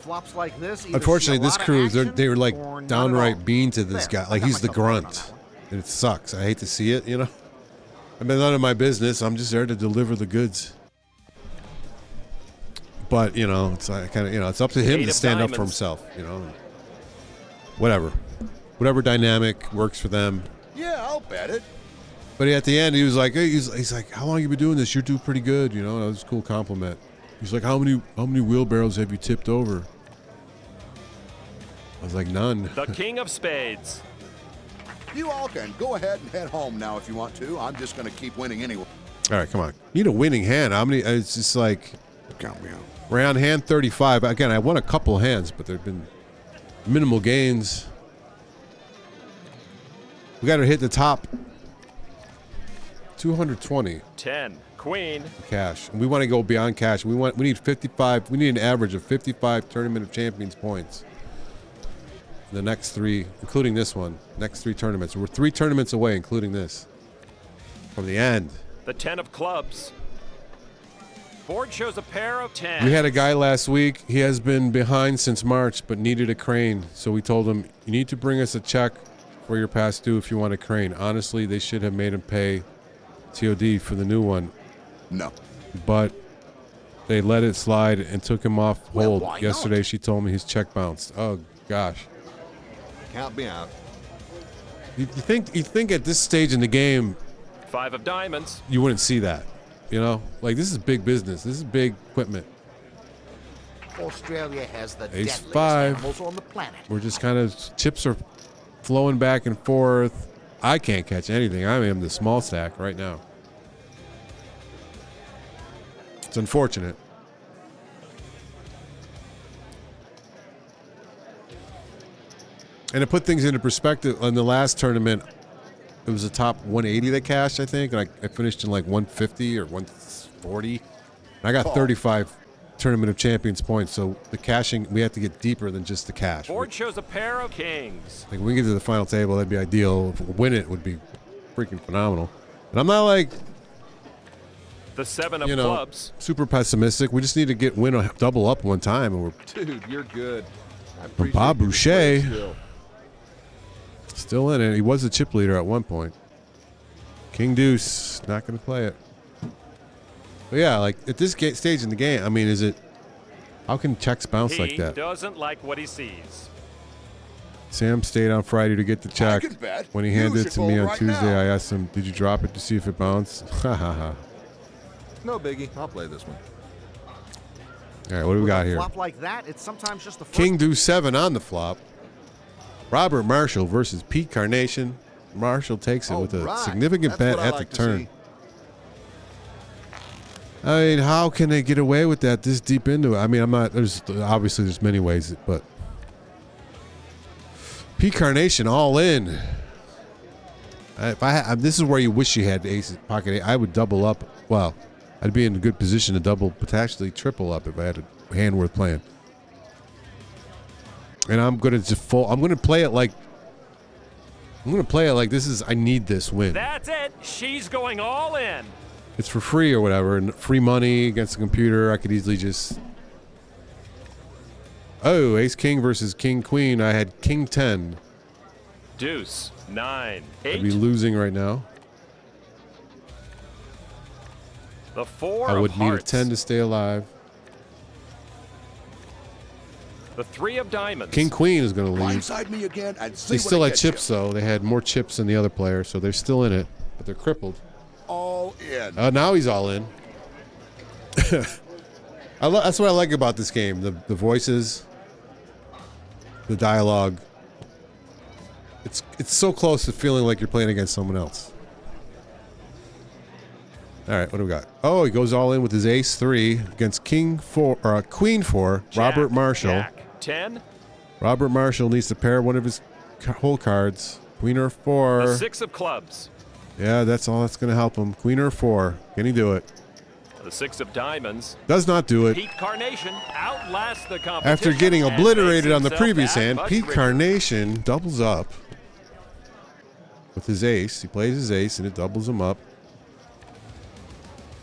Flops like this. either unfortunately, see a this lot of crew, action they were like or none at downright all. mean to this There, guy. I Like got he's the myself right on grunt. that one. And it sucks. I hate to see it, you know. I mean, none of my business. I'm just there to deliver the goods. But, you know, it's kind of, you know, it's up to him 8 to of stand up for diamonds. himself, you know. Whatever dynamic works for them. Yeah, I'll bet it. But at the end, he was like, hey, he's like, how long you been doing this? You're doing pretty good, you know. That was a cool compliment. He's like, how many wheelbarrows have you tipped over? I was like, none. The king of spades. You all can go ahead and head home now if you want to. I'm just going to keep winning anyway. All right, come on. You need a winning hand. How many? It's just like Count me out. round hand 35. Again, I won a couple of hands, but there've been minimal gains. We got to hit the top 220 10, queen. cash. And we want to go beyond cash. We need 55. We need an average of 55 Tournament of Champions points. The next 3, including this one, next 3 tournaments. We're 3 tournaments away, including this, from the end. The 10 of clubs. Board shows a pair of 10s. We had a guy last week. He has been behind since March, but needed a crane. So we told him, you need to bring us a check for your past due if you want a crane. Honestly, they should have made him pay COD for the new one. No. But they let it slide and took him off hold. Well, why Yesterday, not? she told me his check bounced. Oh, gosh. Count me out. You think at this stage in the game, 5 of diamonds. you wouldn't see that. You know? Like, this is big business. This is big equipment. Australia has the Ace deadliest 5. animals on the planet. We're just kind of, chips are flowing back and forth. I can't catch anything. I am the small stack right now. It's unfortunate. And to put things into perspective, in the last tournament, it was a top 180 that cashed, I think, and I finished in like 150 or 140. And I got 35 Tournament of Champions points, so the cashing, we have to get deeper than just the cash. Board shows a pair of kings. Like, when we get to the final table, that'd be ideal. If we win it, would be freaking phenomenal. And I'm not like, The 7 of you know, clubs. super pessimistic. We just need to win a double up one time, and we're Dude, you're good. I But appreciate Bob your Boucher skill. still in it. He was a chip leader at one point. King Deuce, not going to play it. But yeah, like at this stage in the game, I mean, is it? How can checks bounce He like that? doesn't like what he sees. Sam stayed on Friday to get the check. can bet. When he You handed it should to me fold on right Tuesday, now. I asked him, "Did you drop it to see if it bounced?" Ha ha ha. No biggie. I'll play this one. All right, what do we got With a here? flop like that, it's sometimes just the first. King Deuce 7 on the flop. Robert Marshall versus Pete Carnation. Marshall takes it with a All right. significant That's bet what I at like the to turn. see. I mean, how can they get away with that this deep into it? I mean, I'm not. There's obviously there's many ways, but Pete Carnation all in. If this is where you wish you had ace pocket eight. I would double up. Well, I'd be in a good position to double, potentially triple up if I had a hand worth playing. And I'm gonna default. I'm gonna play it like. I'm gonna play it like this is. I need this win. That's it. She's going all in. It's for free or whatever, and free money against the computer. I could easily just. Oh, Ace King versus King Queen. I had King 10. Deuce, 9, I'd be 8. losing right now. The 4 I would of need a hearts. 10 to stay alive. The 3 of diamonds. King Queen is going to leave. Blindside me again and see They what still I had get chips, you. though. They had more chips than the other player, so they're still in it, but they're crippled. All in. Now he's all in. That's what I like about this game. The voices, the dialogue. It's so close to feeling like you're playing against someone else. All right, what do we got? Oh, he goes all in with his ace 3 against King 4 or Queen 4. Jack, Robert Marshall. Jack, 10. Robert Marshall needs to pair one of his whole cards. Queen or 4. The 6 of clubs. Yeah, that's all that's going to help him. Queen or 4. Can he do it? The 6 of diamonds. Does not do it. Pete Carnation outlasts the competition. After getting and obliterated makes on the himself previous that hand, much Pete richer. Carnation doubles up with his ace. He plays his ace and it doubles him up.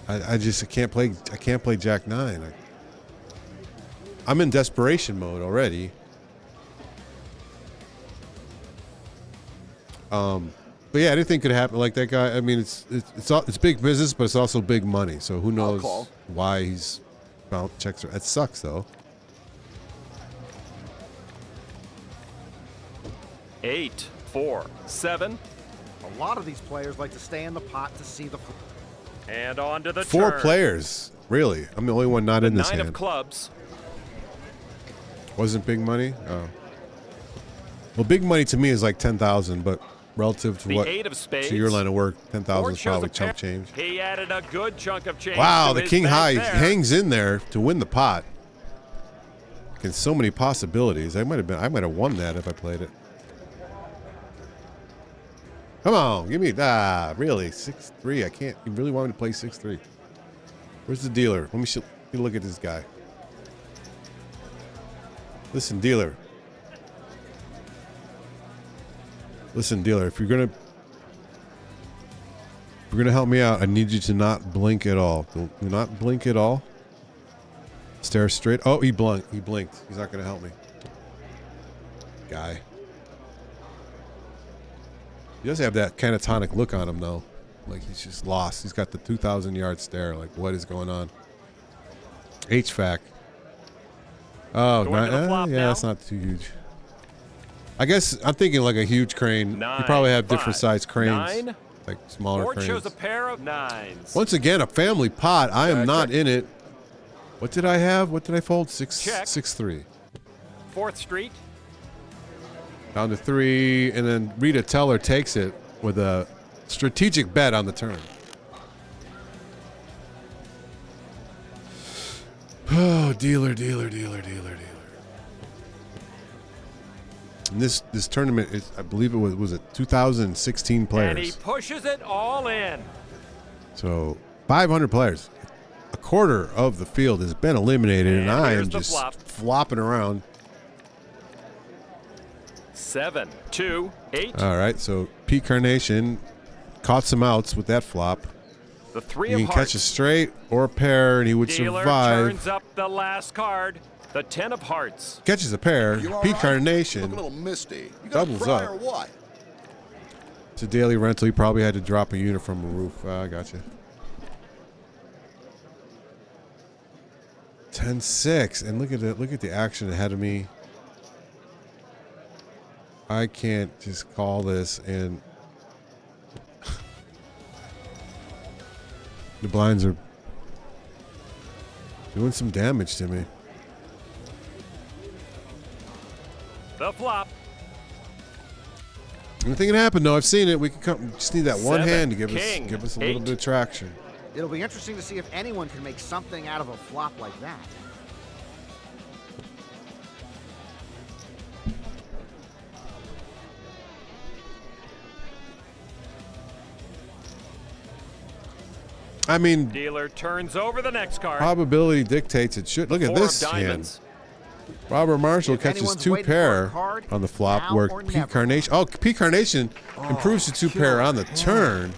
I can't play Jack 9. I'm in desperation mode already. But yeah, anything could happen. Like that guy. I mean, it's big business, but it's also big money. So who knows call. why he's bound checks. It sucks though. 8, 4, 7, A lot of these players like to stay in the pot to see the. and on to the 4 turn. players. Really? I'm the only one not The in this 9 hand. of clubs. Wasn't big money? Oh. Well, big money to me is like 10,000, but relative to The what 8 of spades. to your line of work, 10,000 Board is shows probably a pair- chump change. He added a good chunk of change. Wow, to the his King bank High there. hangs in there to win the pot. Against so many possibilities. I might have won that if I played it. Come on, give me really 6-3. I can't. You really want me to play 6-3? Where's the dealer? Let me look at this guy. Listen, dealer. Listen, dealer. If you're gonna help me out, I need you to not blink at all. Do not blink at all. stare straight. Oh, he blinked. He blinked. He's not going to help me. Guy. He does have that catatonic look on him, though. Like he's just lost. He's got the 2,000-yard stare. Like, what is going on? HVAC. Oh, yeah, that's not too huge. I guess I'm thinking like a huge crane. You probably have different size cranes, like smaller Board cranes. shows a pair of 9s. Once again, a family pot. I am not in it. What did I have? What did I fold? 6-3. 4th Street. Down to 3, and then Rita Teller takes it with a strategic bet on the turn. Oh, dealer. And this tournament is, I believe it was it 2016 players. And he pushes it all in. So 500 players. A quarter of the field has been eliminated, and I am just flopping around. 7, 2, 8. All right, so Pete Carnation caught some outs with that flop. The 3 you of can hearts. catch a straight or a pair, and he would Dealer survive. turns up the last card. The 10 of hearts. Catches a pair. You all Pete right? Carnation Look a little misty. You got doubles a cry up. or what? It's a daily rental. He probably had to drop a unit from a roof. I gotcha. 10-6, and look at the action ahead of me. I can't just call this, and the blinds are doing some damage to me. The flop. Anything can happen, though. I've seen it. We can come. Just need that one 7, hand to give king, us a little 8. bit of traction. It'll be interesting to see if anyone can make something out of a flop like that. I mean, Dealer turns over the next card. probability dictates it should. Look at 4 this of hand. diamonds. Robert Marshall If catches anyone's 2 waiting for a pair card, on the flop, now where or Pete never. Carnation. Oh, Pete Carnation improves to 2 pair on the turn.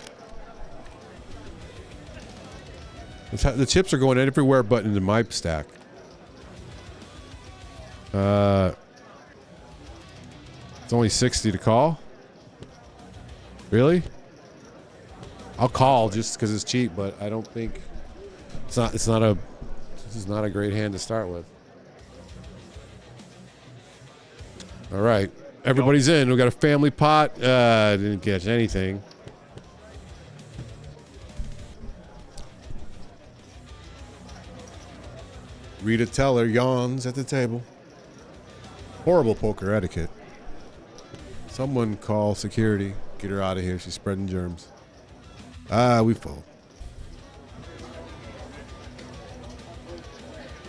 The chips are going everywhere but into my stack. It's only 60 to call. Really? I'll call just because it's cheap, but I don't think this is not a great hand to start with. All right, everybody's in. We got a family pot. Didn't catch anything. Rita Teller yawns at the table. Horrible poker etiquette. Someone call security. Get her out of here. She's spreading germs. We fold.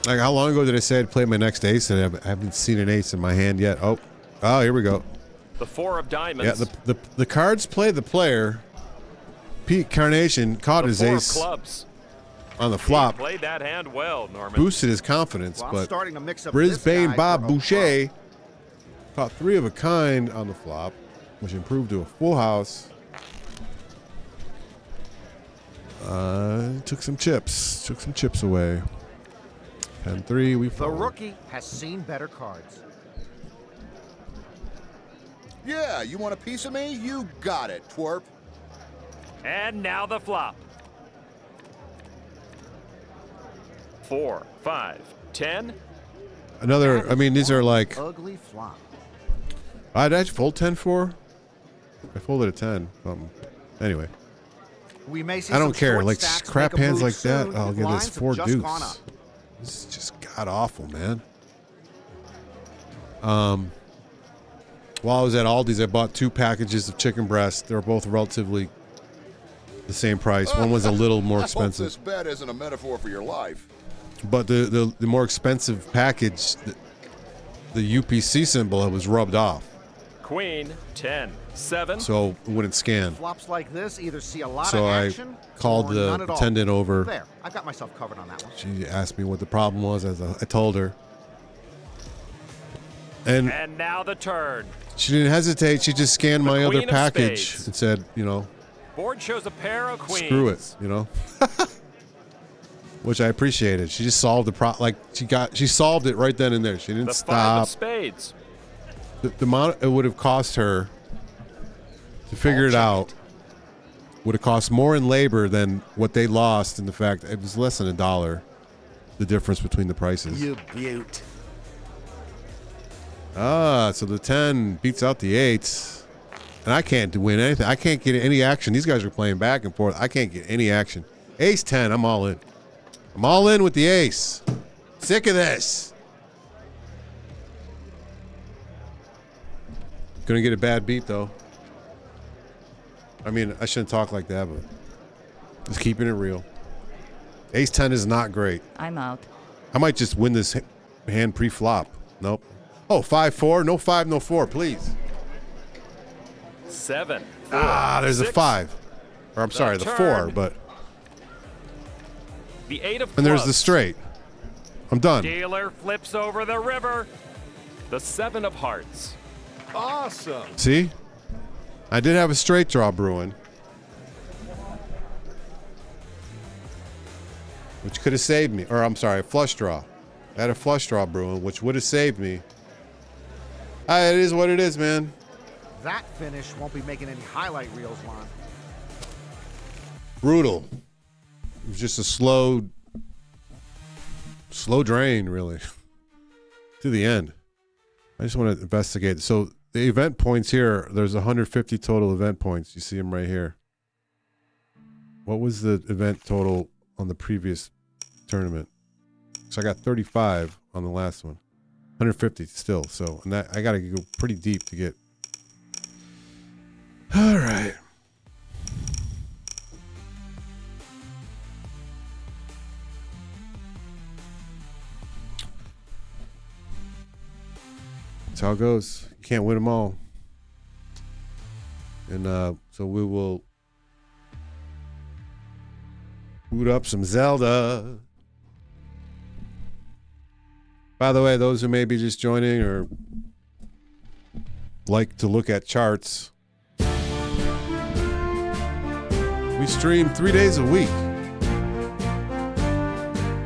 Like, how long ago did I say I'd play my next ace? And I haven't seen an ace in my hand yet. Oh, here we go. The 4 of diamonds. Yeah, the cards play the player. Pete Carnation caught his 4 of ace clubs. on the flop. He played that hand well, Norman. Boosted his confidence, Well, I'm but starting to mix up this Brisbane guy Bob for a Boucher caught 3 of a kind on the flop, which improved to a full house. Took some chips away. 10-3, we The fold. rookie has seen better cards. Yeah, you want a piece of me? You got it, twerp. And now the flop. 4, 5, 10. Another, I mean, these are like, Ugly flop. I'd actually fold 10-4. I folded a 10. Anyway, We may see I don't some care. short Like stacks crap make a hands move like that. soon. I'll give Lines this have 4 just gone up. deuce. This is just god awful, man. While I was at Aldi's, I bought 2 packages of chicken breast. They were both relatively the same price. One was a little more I hope expensive, this bet isn't a metaphor for your life. but the more expensive package, the UPC symbol was rubbed off, Queen, 10, 7. so it wouldn't scan. Flops like this either see a lot So of I action called or the none at all. attendant over. There, I've got myself covered on that one. She asked me what the problem was, as I told her. And And now the turn. she didn't hesitate. She just scanned my other queen of package spades. and said, Board shows a pair of queens. screw it, which I appreciated. She just solved the she solved it right then and there. She didn't The stop. 5 of spades. The amount it would have cost her to figure it out would have cost more in labor than what they lost in the fact it was less than $1, the difference between the prices. You beaut. Ah, so the 10 beats out the 8. And I can't win anything. I can't get any action. These guys are playing back and forth. I can't get any action. Ace 10, I'm all in. I'm all in with the ace. Sick of this. Gonna get a bad beat, though. I mean, I shouldn't talk like that, but just keeping it real. Ace 10 is not great. I'm out. I might just win this hand pre-flop. Nope. Oh, 5-4. No 5, no 4, please. 7. 4, There's 6. a 5. Or I'm sorry, the 4, but. The 8 of clubs. And there's the straight. I'm done. Dealer flips over the river. The 7 of hearts. Awesome. See? I did have a straight draw brewing. Which could have saved me. Or I'm sorry, a flush draw. I had a flush draw brewing, which would have saved me. It is what it is, man. That finish won't be making any highlight reels, Lon. Brutal. It was just a slow drain, really, to the end. I just want to investigate. So the event points here, there's 150 total event points. You see them right here. What was the event total on the previous tournament? So I got 35 on the last one. 150 still. So, and that I got to go pretty deep to get. All right. That's how it goes. You can't win them all. And so we will boot up some Zelda. By the way, those who may be just joining or like to look at charts, we stream 3 days a week.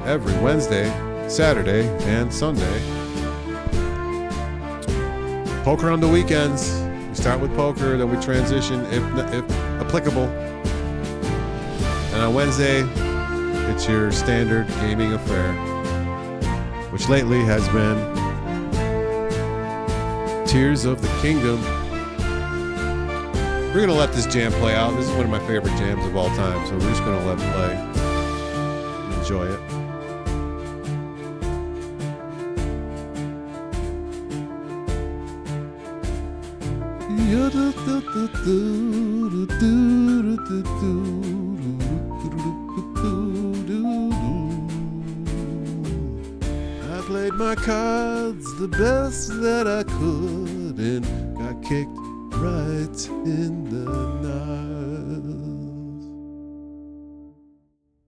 Every Wednesday, Saturday, and Sunday. Poker on the weekends. We start with poker, then we transition if applicable. And on Wednesday, it's your standard gaming affair, which lately has been Tears of the Kingdom. We're going to let this jam play out. This is one of my favorite jams of all time, so we're just going to let it play. Enjoy it. I played my cards the best that I could and got kicked right in the